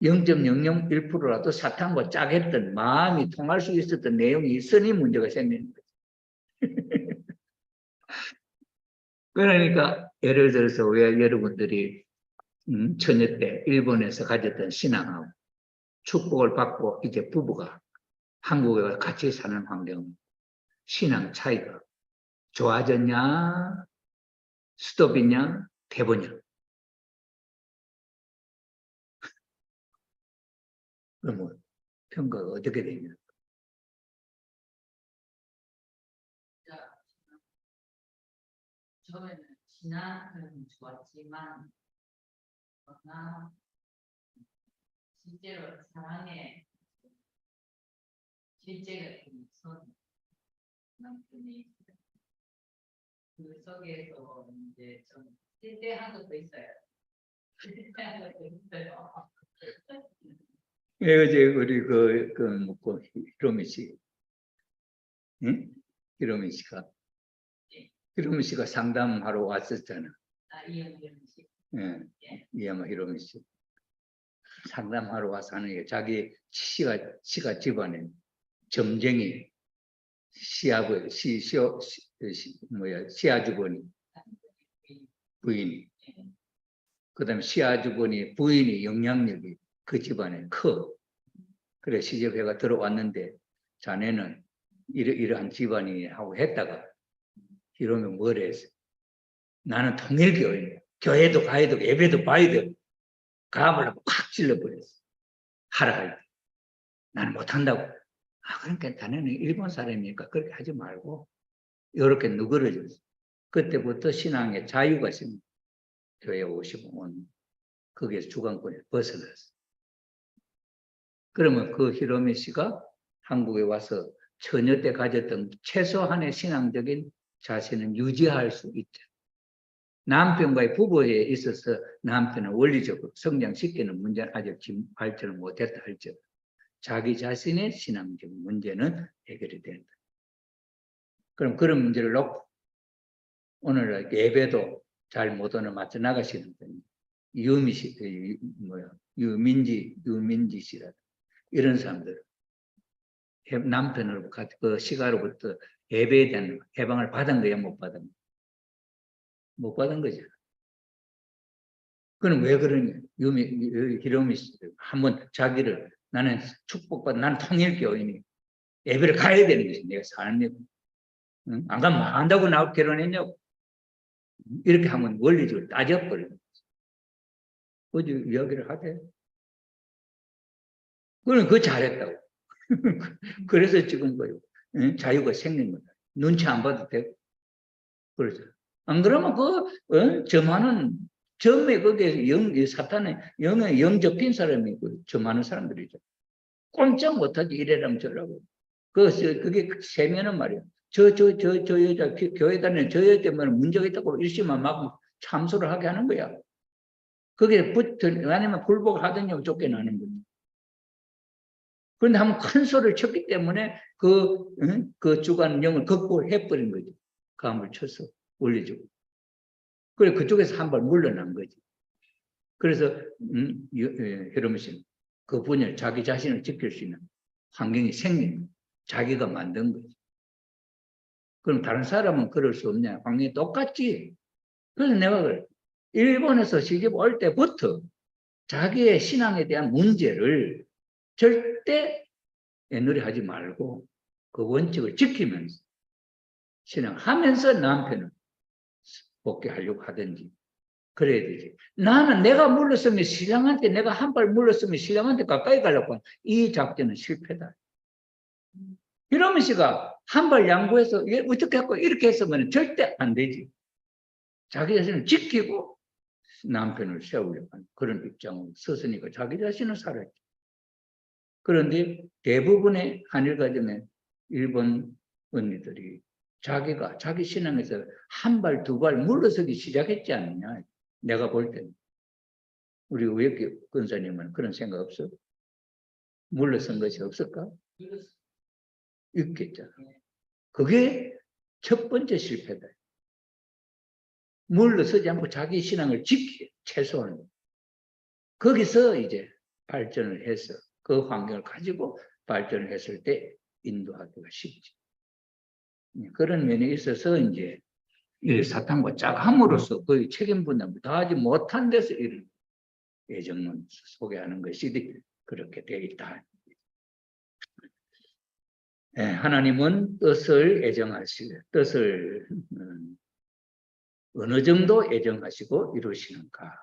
0.001%라도 사탄과 짝했던 마음이 통할 수 있었던 내용이 있으니 문제가 생기는 거죠. 그러니까 예를 들어서 왜 여러분들이 처녀 때 일본에서 가졌던 신앙하고 축복을 받고 이제 부부가 한국에 같이 사는 환경 신앙 차이가 좋아졌냐 스톱이냐 대보냐 그러면 평가가 어떻게 되냐? 처음에는 신앙은 좋았지만 그러나 실제로 사랑의 실제가 좀 선 남편이 그 속에서 이제 좀 실대한 것도 있어요. 실대한 것도 있어요. 어제 우리 뭐 히로미 씨, 응? 히로미 씨가 히로미 씨가 상담하러 왔었잖아. 이영경 씨. 예, 이야마 히로미 씨 상담하러 와서 하는 게 자기 시가 집안에 점쟁이 시아주버니 부인이 그다음에 시아주버니 부인이 영향력이 그 집안에 커. 그래 시집회가 들어왔는데 자네는 이러한 집안이 하고 했다가 이러면 뭐래 했어? 나는 통일교회 교회도 가야 되고 예배도 봐야 되고 가불라고 콱 찔러버렸어. 하라 할 때. 나는 못한다고. 그러니까 자네는 일본 사람이니까 그렇게 하지 말고 이렇게 누그러졌어. 그때부터 신앙의 자유가 있습니다. 교회에 오시고 거기에서 주관권에 벗어났어. 그러면 그 히로미 씨가 한국에 와서 처녀 때 가졌던 최소한의 신앙적인 자신은 유지할 수 있죠. 남편과의 부부에 있어서 남편은 원리적으로 성장시키는 문제는 아직 발전을 못했다 할지라도 자기 자신의 신앙적 문제는 해결이 된다. 그럼 그런 문제를 놓고 오늘 예배도 잘 못 오는 맞춰 나가시는 분이 유민지 씨라 이런 사람들 남편으로 그 시가로부터 예배에 대한 해방을 받은 거야 못 받은 거야? 못 받은 거죠. 그럼 왜 그러냐? 히로미 씨 한번 자기를 나는 축복받 난 통일교인이 예배를 가야 되는 것이 내가 삶이 응? 안 가면 안다고 나하고 결혼했냐고 이렇게 하면 원리적으로 따져버리는 거지. 어디 이야기를 하대? 그럼 그거 잘했다고. 그래서 지금 뭐 자유가 생긴 거다. 눈치 안 봐도 되고. 그렇죠. 안 그러면 저 많은 점에 거기에 사탄의 영에 접힌 사람이 저 많은 사람들이죠. 꼼짝 못하지 이래라면 저라고. 그게 세면은 말이야. 저 여자 교회 다니는 저 여자 때문에 문제가 있다고 일심만 막 참소를 하게 하는 거야. 그게 아니면 불복을 하더니 쫓겨나는 거지. 그런데 한번 큰 소리를 쳤기 때문에 그 주관 영을 극복해버린 거죠. 감을 쳐서 올려주고. 그래 그쪽에서 한 발 물러난 거지. 그래서 히로미 씨는 그 분야 자기 자신을 지킬 수 있는 환경이 생긴 거예요. 자기가 만든 거지. 그럼 다른 사람은 그럴 수 없냐? 환경이 똑같지. 그래서 내가 일본에서 시집 올 때부터 자기의 신앙에 대한 문제를 절대 애누리하지 말고 그 원칙을 지키면서 신앙하면서 남편을 복귀하려고 하든지 그래야 되지. 나는 내가 물렀으면 신랑한테 내가 한 발 물렀으면 신랑한테 가까이 가려고 이 작전은 실패다. 이러면 씨가 한 발 양보해서 어떻게 할까 이렇게 했으면 절대 안 되지. 자기 자신을 지키고 남편을 세우려고 하는 그런 입장을 썼으니까 자기 자신을 살았지. 그런데 대부분의 한일 가정의 일본 언니들이 자기가 자기 신앙에서 한 발, 두 발 물러서기 시작했지 않느냐. 내가 볼 때는. 우리 우혁기 권사님은 그런 생각 없어? 물러선 것이 없을까? 있겠죠. 그게 첫 번째 실패다. 물러서지 않고 자기 신앙을 지키, 최소한. 거기서 이제 발전을 해서 그 환경을 가지고 발전을 했을 때 인도하기가 쉽지. 그런 면에 있어서 이제 사탄과 짝함으로써 거의 책임 분담을 다하지 못한 데서 이런 예정론 소개하는 것이 그렇게 되어 있다. 하나님은 뜻을 애정하시고 뜻을 어느 정도 애정하시고 이루시는가?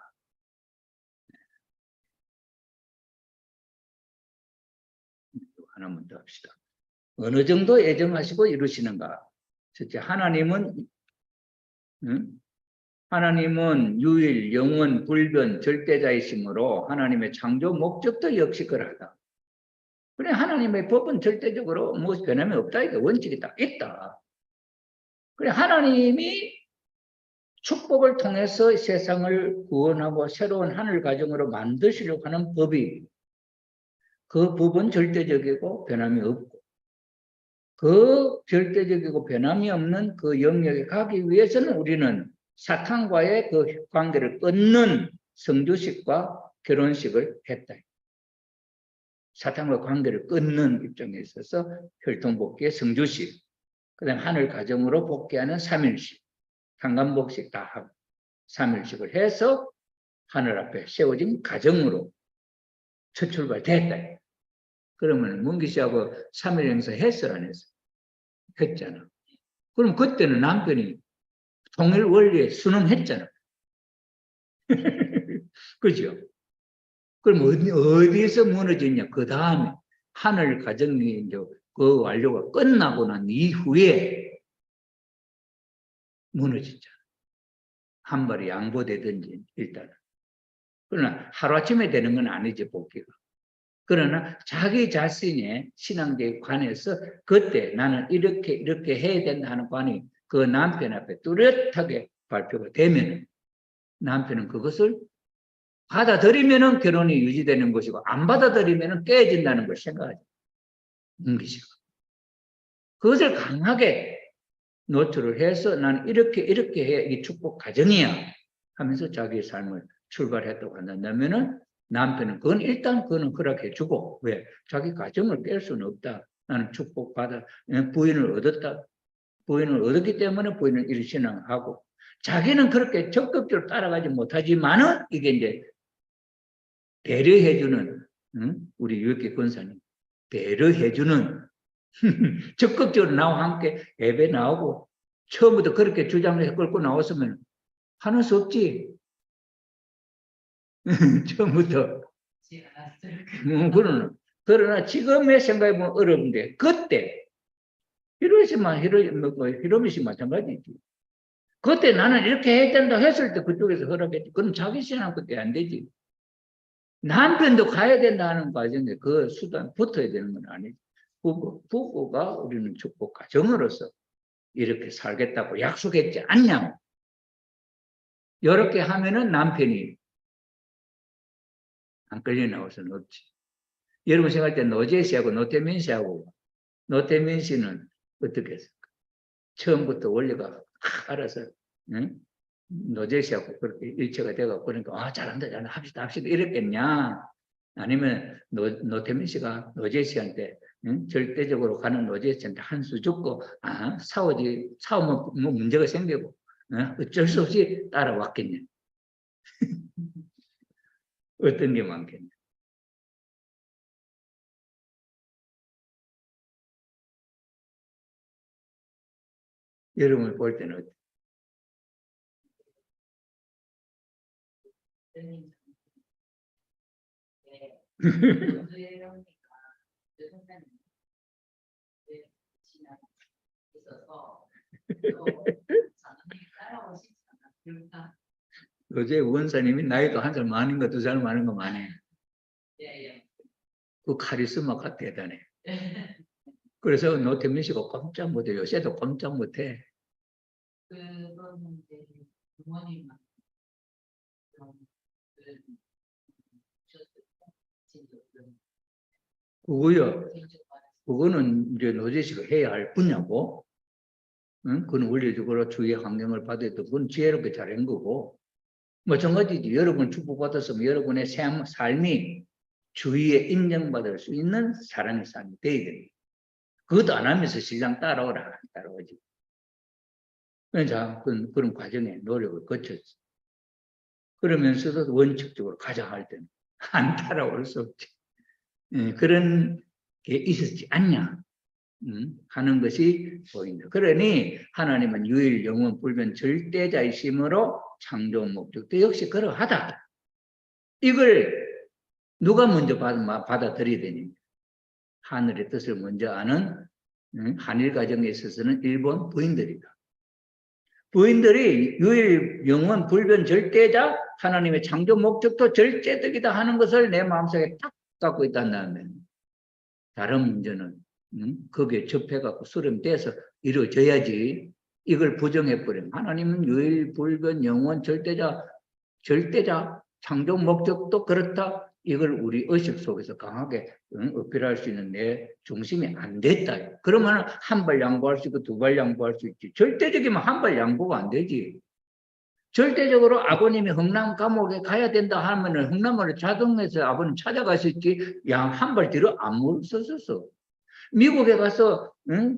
하나만 더 합시다. 어느 정도 애정하시고 이루시는가? 첫째, 하나님은 유일, 영원, 불변, 절대자이시므로 하나님의 창조 목적도 역시 그러하다. 그래 하나님의 법은 절대적으로 무엇 변함이 없다. 이게 원칙이 딱 있다. 그래 하나님이 축복을 통해서 세상을 구원하고 새로운 하늘 가정으로 만드시려고 하는 법이 그 법은 절대적이고 변함이 없고 그 절대적이고 변함이 없는 그 영역에 가기 위해서는 우리는 사탄과의 그 관계를 끊는 성주식과 결혼식을 했다. 사탄과 관계를 끊는 입장에 있어서 혈통복귀의 성주식, 그 다음 하늘 가정으로 복귀하는 3일식, 한간복식 다 하고 3일식을 해서 하늘 앞에 세워진 가정으로 첫 출발됐다. 그러면 문기 씨하고 3일 행사 했어 안 했어? 했잖아. 그럼 그때는 남편이 통일 원리에 순응했잖아. 그죠? 그럼 어디에서 무너졌냐? 그 다음에 하늘 가정이 이제 그 완료가 끝나고 난 이후에 무너지잖아. 한 발이 양보되든지 일단은. 그러나 하루아침에 되는 건 아니지, 복귀가. 그러나 자기 자신의 신앙에 관해서 그때 나는 이렇게 해야 된다 하는 관이 그 남편 앞에 뚜렷하게 발표가 되면 남편은 그것을 받아들이면 결혼이 유지되는 것이고 안 받아들이면 깨진다는 걸 생각하지. 문기식. 그것을 강하게 노출을 해서 나는 이렇게 해 이 축복 가정이야 하면서 자기의 삶을 출발했다고 한다면은 남편은 그건 허락해 주고 왜 자기 가정을 깰 수는 없다. 나는 축복받아 부인을 얻었다. 부인을 얻었기 때문에 부인을 이리 신앙하고 자기는 그렇게 적극적으로 따라가지 못하지만은 이게 이제 배려해주는 우리 유익기 권사님 배려해주는 적극적으로 나와 함께 예배 나오고 처음부터 그렇게 주장해서 끌고 나왔으면 하는 수 없지. 처음부터. 그러나 지금의 생각해 보면 어려운데 그때 히로미 씨 마찬가지지. 그때 나는 이렇게 해야 된다 했을 때 그쪽에서 허락했지. 그럼 자기 신앙 그때 안 되지. 남편도 가야 된다 하는 과정에 그 수단 붙어야 되는 건 아니지. 부부가 우리는 축복 가정으로서 이렇게 살겠다고 약속했지 않냐. 이렇게 하면은 남편이 안 끌려 나올 수는 없지. 여러분 생각할 때 노재 씨하고 노태민 씨하고 노태민 씨는 어떻게 했을까? 처음부터 원리가 알아서 노재 씨하고 그렇게 일체가 돼가고 그러니까 잘한다 합시다 이랬겠냐? 아니면 노태민 씨가 노재 씨한테 절대적으로 가는 노재 씨한테 한 수 죽고 싸우면 뭐 문제가 생기고 어쩔 수 없이 따라왔겠냐? 어떤 게 많겠냐? 여러분을 볼 때는 어때요? 어제 원사님이 나이도 한 살 많은 거, 두 살 많은 거 많네. 그 카리스마가 대단해. 그래서 노태민 씨가 꼼짝 못해. 요새도 꼼짝 못해. 그거는 이제 부모님만 그거요. 그거는 이제 노재 씨가 해야 할 분야고, 그건 원리적으로 주위의 환경을 받아도 그건 지혜롭게 잘한 거고, 마찬가지지. 여러분 축복받았으면 여러분의 삶이 주위에 인정받을 수 있는 사람의 삶이 돼야 됩니다. 그것도 안 하면서 신랑 따라오라, 따라오지. 그래서 그런 과정에 노력을 거쳤지. 그러면서도 원칙적으로 가자 할 때는 안 따라올 수 없지. 그런 게 있었지 않냐 하는 것이 보인다. 그러니 하나님은 유일 영원 불변 절대자이심으로 창조 목적도 역시 그러하다. 이걸 누가 먼저 받아들여야 되니? 하늘의 뜻을 먼저 아는 한일 가정에 있어서는 일본 부인들이다. 부인들이 유일 영원 불변 절대자 하나님의 창조 목적도 절대적이다 하는 것을 내 마음속에 딱 갖고 있다는 다른 문제는 거기에 접해갖고 수렴돼서 이루어져야지. 이걸 부정해버리면 하나님은 유일 불변 영원 절대자 창조 목적도 그렇다. 이걸 우리 의식 속에서 강하게 어필할 수 있는 내 중심이 안 됐다. 그러면 한 발 양보할 수 있고 두 발 양보할 수 있지. 절대적이면 한 발 양보가 안 되지. 절대적으로 아버님이 흥남 감옥에 가야 된다 하면은 흥남으로 자동해서 아버님 찾아가셨지. 한 발 뒤로 안 물었었어. 미국에 가서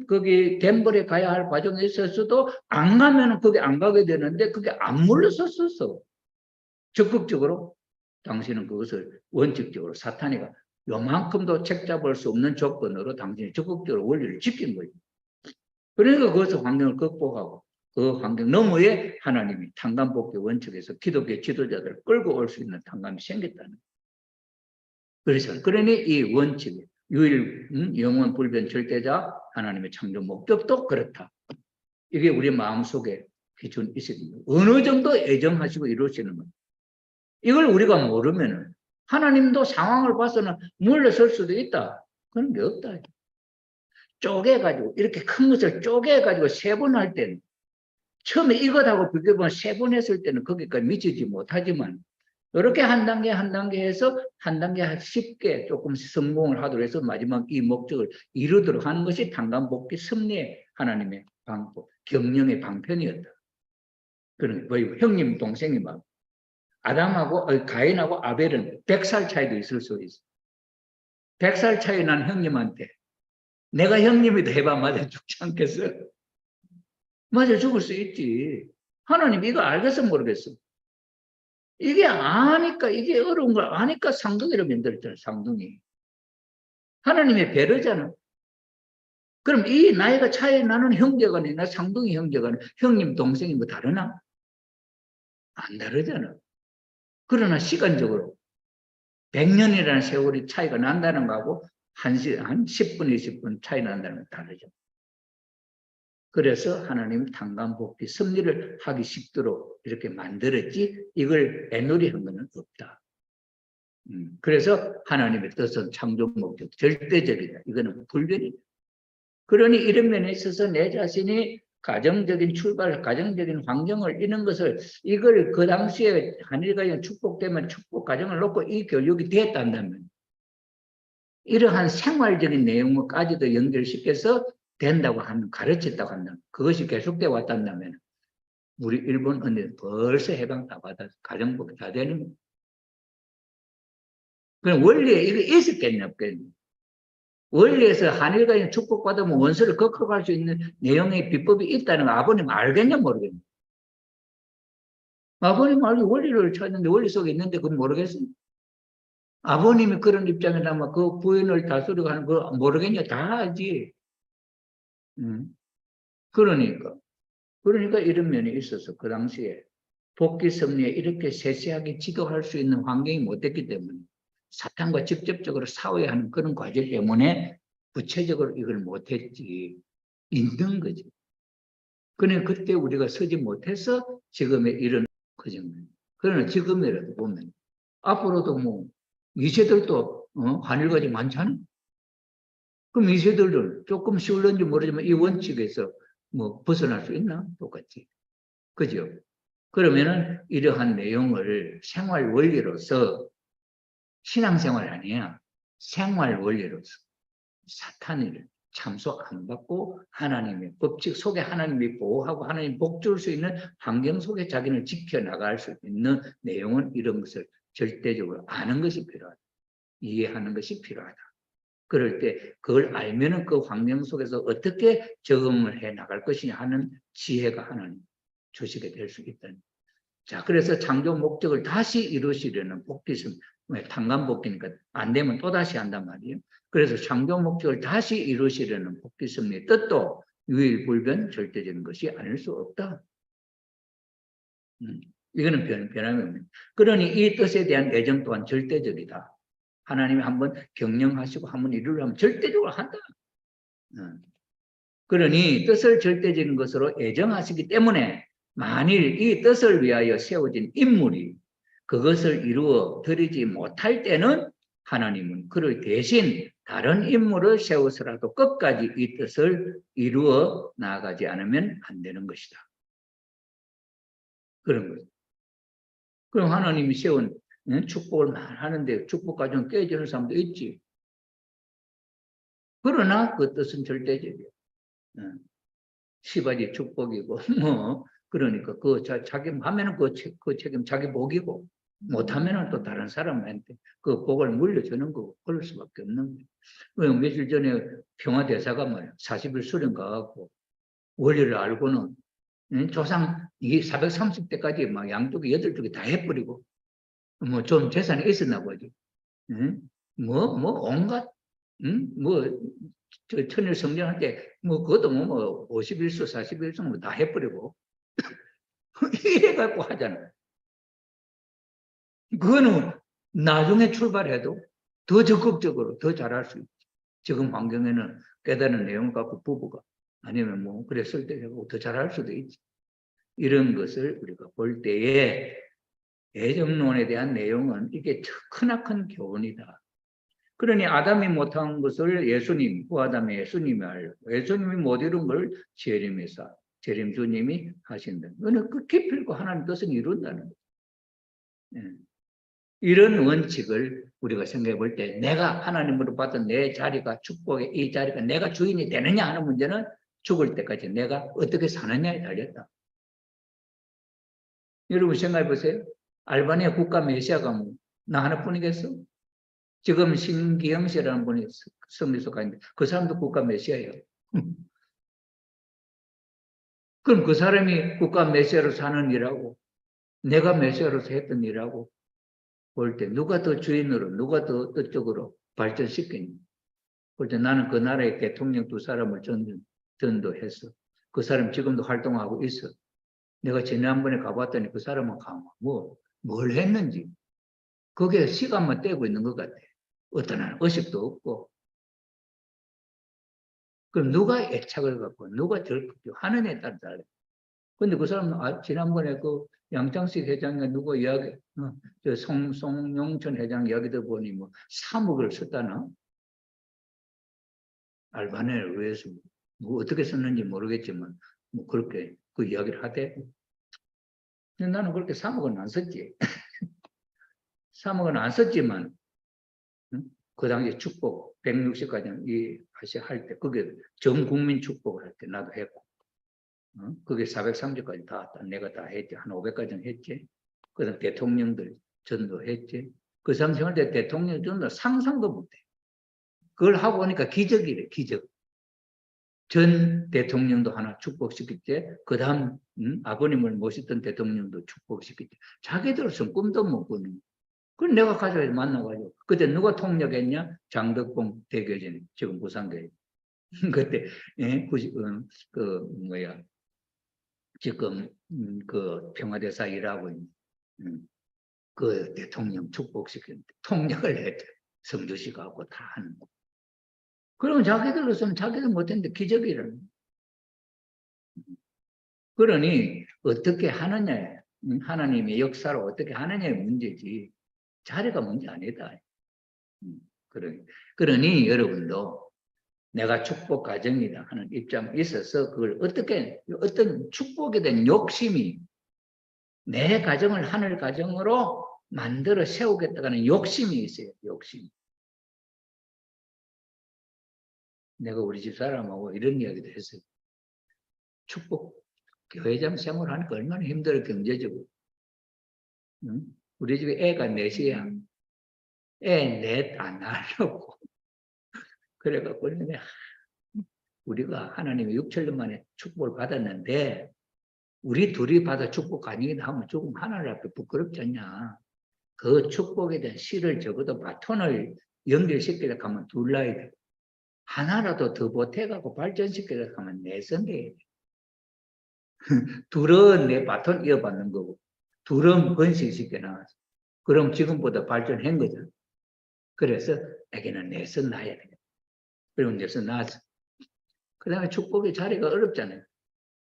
거기 덴버에 가야 할 과정에 있었어도 안 가면은 거기 안 가게 되는데 그게 안 물렀었어. 적극적으로 당신은 그것을 원칙적으로 사탄이가 요만큼도 책 잡을 수 없는 조건으로 당신이 적극적으로 원리를 지킨 거예요. 그러니까 그것을 환경을 극복하고 그 환경 너머에 하나님이 탕감복귀 원칙에서 기독교 지도자들을 끌고 올 수 있는 탕감이 생겼다는 거예요. 그래서 그러니 이 원칙에 영원 불변 절대자 하나님의 창조 목적도 그렇다. 이게 우리 마음속에 기준 있습니다. 어느 정도 애정하시고 이루시는 것. 이걸 우리가 모르면은 하나님도 상황을 봐서는 물러설 수도 있다. 그런 게 없다. 쪼개가지고 이렇게 큰 것을 쪼개가지고 세 번 할 때는 처음에 이것하고 비교해보면 세 번 했을 때는 거기까지 미치지 못하지만 이렇게 한 단계 한 단계 해서 한 단계 쉽게 조금 성공을 하도록 해서 마지막 이 목적을 이루도록 하는 것이 tan간복귀 섭리의 하나님의 방법, 경영의 방편이었다. 그런 거예요. 형님, 동생이 막 아담하고 가인하고 아벨은 100살 차이도 있을 수 있어. 100살 차이 난 형님한테 내가 형님이도 해봐 맞아 죽지 않겠어? 맞아 죽을 수 있지. 하나님 이거 알겠어 모르겠어? 이게 아니까 이게 어려운 걸 아니까 상둥이로 만들었잖아. 상둥이. 하나님의 배려잖아. 그럼 이 나이가 차이 나는 형제간에 나 상둥이 형제간에 형님 동생이 뭐 다르나? 안 다르잖아. 그러나 시간적으로 100년이라는 세월이 차이가 난다는 거하고 한 10분, 20분 차이 난다는 건 다르죠. 그래서 하나님 tan간복귀 섭리를 하기 쉽도록 이렇게 만들었지 이걸 애놀이한 것은 없다. 그래서 하나님의 뜻은 창조 목적 절대적이다. 이거는 불변이다. 그러니 이런 면에 있어서 내 자신이 가정적인 출발, 가정적인 환경을 이런 것을 이걸 그 당시에 한일가정 축복되면 축복 가정을 놓고 이 교육이 됐다면 이러한 생활적인 내용까지도 연결시켜서 된다고 하는 가르쳤다고 한다면 그것이 계속되어 왔다면 우리 일본 언니는 벌써 해방 다 받아서 가정복이 다 되는 거예요. 그럼 원리에 이거 있었겠냐 없겠냐. 원리에서 한일간에 축복받으면 원수를 극복할 수 있는 내용의 비법이 있다는 거 아버님 알겠냐 모르겠냐. 아버님 알기 원리를 찾는데 원리 속에 있는데 그건 모르겠어요. 아버님이 그런 입장이라면 그 부인을 다스리고 하는 거 모르겠냐 다 알지. 그러니까 이런 면이 있어서 그 당시에 복귀 섭리에 이렇게 세세하게 지도할 수 있는 환경이 못 됐기 때문에 사탄과 직접적으로 싸워야 하는 그런 과제 때문에 구체적으로 이걸 못했지. 있는 거지. 그러니까 그때 우리가 서지 못해서 지금의 이런 과정입니다. 그러나 지금이라도 보면 앞으로도 뭐 이세들도 한일과정 많잖아. 그럼 이세들도 조금 쉬울는지 모르지만 이 원칙에서 뭐 벗어날 수 있나? 똑같이. 그죠? 그러면은 이러한 내용을 생활 원리로서 신앙생활 아니야. 생활 원리로서 사탄을 참소 안 받고 하나님의 법칙 속에 하나님이 보호하고 하나님 복 줄 수 있는 환경 속에 자기를 지켜나갈 수 있는 내용은 이런 것을 절대적으로 아는 것이 필요하다. 이해하는 것이 필요하다. 그럴 때 그걸 알면은 그 환경 속에서 어떻게 적응을 해 나갈 것이냐 하는 지혜가 하나님 주시게 될 수 있다는. 자, 그래서 창조 목적을 다시 이루시려는 복귀는 tan간복귀니까 안 되면 또 다시 한단 말이에요. 그래서 창조 목적을 다시 이루시려는 복귀성의 뜻도 유일불변 절대적인 것이 아닐 수 없다. 이거는 변함이 없는. 그러니 이 뜻에 대한 애정 또한 절대적이다. 하나님이 한번 경영하시고 한번 이루려면 절대적으로 한다. 그러니 뜻을 절대적인 것으로 애정하시기 때문에 만일 이 뜻을 위하여 세워진 인물이 그것을 이루어 드리지 못할 때는 하나님은 그를 대신 다른 인물을 세워서라도 끝까지 이 뜻을 이루어 나아가지 않으면 안 되는 것이다. 그런 거죠. 그럼 하나님이 세운 축복을 하는데 축복 가정 깨지는 사람도 있지. 그러나 그 뜻은 절대적이야. 시바지 축복이고 뭐 그러니까 그 자기 하면은 그 책임 자기 복이고 못하면은 또 다른 사람한테 그 복을 물려주는 거고 그럴 수밖에 없는 거예요. 며칠 전에 평화대사가 말이야 40일 수련 가갖고 원리를 알고는 조상 이게 430대까지 막 양쪽에 8쪽이 다 해버리고 뭐 좀 재산이 있었나 보지. 뭐 온갖 저 천일 성전할 때 뭐 그것도 뭐 51수 41수 뭐 다 해버리고 이래갖고 하잖아요. 그거는 나중에 출발해도 더 적극적으로 더 잘할 수 있지. 지금 환경에는 깨달은 내용을 갖고 부부가 아니면 뭐 그랬을 때 더 잘할 수도 있지. 이런 것을 우리가 볼 때에 애정론에 대한 내용은 이게 크나큰 교훈이다. 그러니 아담이 못한 것을 예수님, 후아담의 예수님이 알고 예수님이 못 이룬 걸 재림에서 재림 주님이 하신다. 이거는 그 깊이 있고 하나님 뜻은 이룬다는 거죠. 예. 이런 원칙을 우리가 생각해 볼 때 내가 하나님으로 받은 내 자리가 축복의 이 자리가 내가 주인이 되느냐 하는 문제는 죽을 때까지 내가 어떻게 사느냐에 달렸다. 여러분 생각해 보세요. 알바니아 국가 메시아가 뭐 나 하나뿐이겠어? 지금 신기영 씨라는 분이 성리소가인데 그 사람도 국가 메시아예요. 그럼 그 사람이 국가 메시아로 사는 일하고 내가 메시아로서 했던 일하고 볼 때 누가 더 주인으로 누가 더 어쪽으로 발전시켰니? 볼 때 나는 그 나라의 대통령 두 사람을 전도했어. 그 사람 지금도 활동하고 있어. 내가 지난번에 가봤더니 그 사람은 뭘 했는지 거기에 시간만 떼고 있는 것 같아. 어떤 한 의식도 없고. 그럼 누가 애착을 갖고 누가 하느냐에 따라 달라. 근데 그 사람은 지난번에 그 양창식 회장이 누구 이야기, 송용천 회장 이야기 들어보니 뭐 3억을 썼다나? 알바니아를 위해서 뭐 어떻게 썼는지 모르겠지만 뭐 그렇게 그 이야기를 하대. 근데 나는 그렇게 3억은 안 썼지. 3억은 안 썼지만 그 당시에 축복 160가정 할 때 그게 전 국민 축복을 할 때 나도 했고 그게 430까지 다 내가 다 했지. 한 500가정 했지. 그다음 대통령들 전도했지. 그 사람 생활 때 대통령 전도 상상도 못해. 그걸 하고 보니까 기적이래, 기적. 전 대통령도 하나 축복시켰지. 그 다음 아버님을 모셨던 대통령도 축복시켰지. 자기들은 꿈도 못 꾸는. 그걸 내가 가져가서 만나가지고 그때 누가 통역했냐? 장덕봉 대교진 지금 부산교회. 그때 지금 그 평화대사 일하고 있는 그 대통령 축복시켰는데 통역을 했대. 성주시가 하고 다 하는 거. 그러면 자기들로서는 자기들 못했는데 기적이라는. 그러니 어떻게 하느냐에 하나님의 역사로 어떻게 하느냐의 문제지 자리가 문제 아니다. 그러니 여러분도 내가 축복 가정이다 하는 입장에 있어서 그걸 어떻게 어떤 축복에 대한 욕심이 내 가정을 하늘 가정으로 만들어 세우겠다는 욕심이 있어요. 욕심. 내가 우리 집 사람하고 이런 이야기도 했어요. 축복 교회장 생활하니까 얼마나 힘들어 경제적으로. 응? 우리 집에 애가 넷이야. 애 넷 안 낳으려고. 그래갖고 우리가 하나님의 6천년 만에 축복을 받았는데 우리 둘이 받아 축복 아니겠다 하면 조금 하나님 앞에 부끄럽지 않냐. 그 축복에 대한 씨를 적어도 바톤을 연결시키려고 하면 둘 나야 돼. 하나라도 더 보태갖고 발전시키려고 하면 넷은 돼야 돼. 둘은 내 바톤 이어받는 거고 둘은 번식시켜 나가서 그럼 지금보다 발전한 거잖아. 그래서 애기는 넷은 낳아야 돼. 그리고 넷은 낳아서 그 다음에 축복의 자리가 어렵잖아요.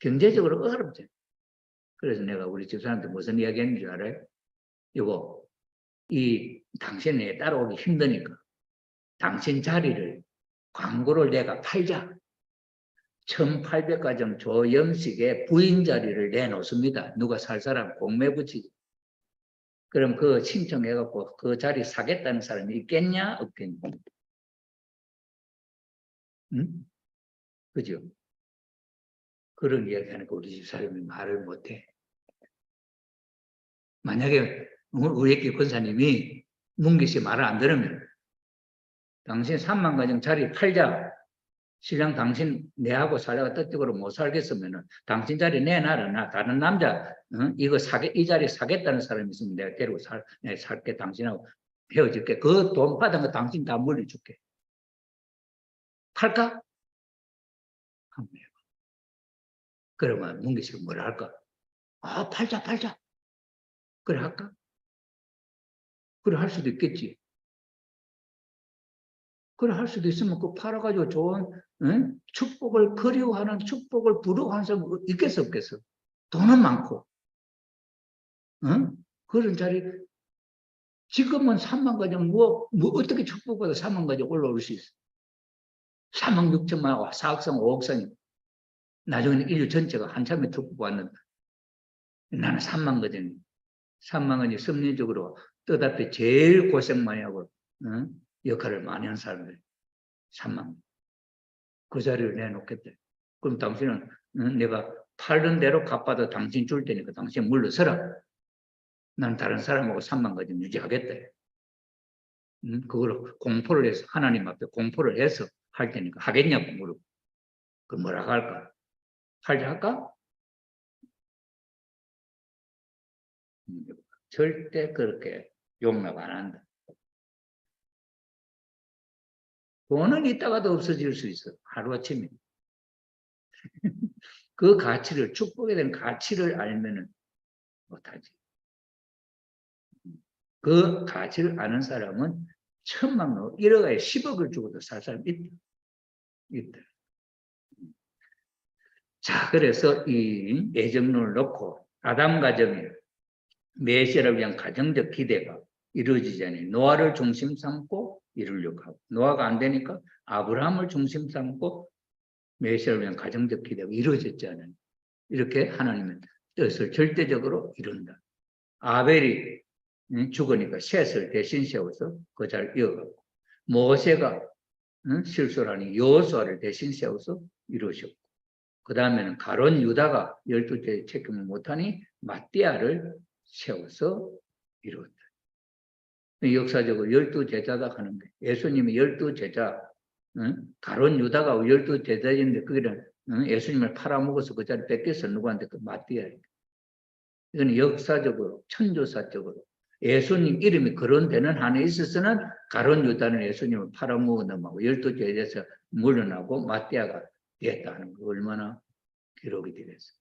경제적으로 어렵잖아요. 그래서 내가 우리 집사람한테 무슨 이야기 했는지 줄 알아요? 이거 당신이 따라오기 힘드니까 당신 자리를 광고를 내가 팔자. 1800가정 조영식의 부인 자리를 내놓습니다. 누가 살 사람 공매 붙이지. 그럼 그 신청해갖고 그 자리 사겠다는 사람이 있겠냐? 없겠냐? 응? 그죠? 그런 이야기 하니까 우리 집 사람이 말을 못해. 만약에 우리 권사님이 문기 씨 말을 안 들으면 당신 3만 가정 자리 팔자. 신랑 당신 내하고 살다가 뜻적으로 못 살겠으면은 당신 자리 내놔라. 나 다른 남자 이 자리 사겠다는 사람이 있으면 내가 데리고 살게 당신하고 헤어질게. 그 돈 받은 거 당신 다 물려줄게. 팔까? 그러면 문기 씨가 뭐라 할까? 팔자. 그래 할까? 그래 할 수도 있겠지. 그래 할 수도 있으면 그 팔아가지고 좋은 축복을 그리워하는 축복을 부러워하는 사람 있겠어 없겠어? 돈은 많고 그런 자리 지금은 3만 가정 뭐 어떻게 축복보다 3만 가정 올라올 수 있어? 4만 6천만 4억성 5억성이 나중에는 인류 전체가 한참에 축복 받는다. 나는 3만 가정이 3만 가정이 섭리적으로 뜻앞에 제일 고생 많이 하고 역할을 많이 한 사람들 3만 그 자리를 내놓겠대. 그럼 당신은 내가 팔던 대로 갚아도 당신 줄 테니까 당신 물러서라. 난 다른 사람하고 3만 가정 유지하겠대. 그걸 공포를 해서 하나님 앞에 공포를 해서 할 테니까 하겠냐고 물어. 그 뭐라고 할까? 팔자 할까? 절대 그렇게 용납 안 한다. 돈은 있다가도 없어질 수 있어. 하루아침에. 그 가치를, 축복에 대한 가치를 알면은 못하지. 그 가치를 아는 사람은 1,000만 원, 1억에 10억을 주고도 살 사람 있다. 자, 그래서 이 애정론을 놓고 아담 가정에 메시아를 위한 가정적 기대가 이루어지지 않아요. 노아를 중심 삼고 이루려고 하고 노아가 안 되니까 아브라함을 중심 삼고 메시아를 위한 가정적 기대가 이루어졌잖아요. 이렇게 하나님은 뜻을 절대적으로 이룬다. 아벨이 죽으니까 셋을 대신 세워서 그 자리를 이어가고 모세가 실수를 하니 여호수아를 대신 세워서 이루셨고 그 다음에는 가론 유다가 12제 책임을 못하니 마띠아를 세워서 이루었다. 역사적으로 12제자다 하는 게 예수님이 12제자 가론 유다가 12제자인데 그들은 예수님을 팔아먹어서 그 자리 뺏겨서 누구한테 그 마띠아 이건 역사적으로 천조사적으로 예수님 이름이 거론되는 한에 있어서는 가론 유다는 예수님을 팔아먹어 넘어가고 12제자에서 물러나고 마띠아가 됐다는 거 얼마나 기록이 되겠어요.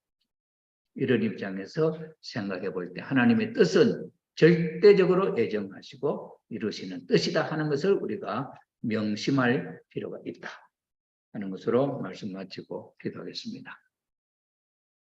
이런 입장에서 생각해 볼 때 하나님의 뜻은 절대적으로 애정하시고 이루시는 뜻이다 하는 것을 우리가 명심할 필요가 있다 하는 것으로 말씀 마치고 기도하겠습니다.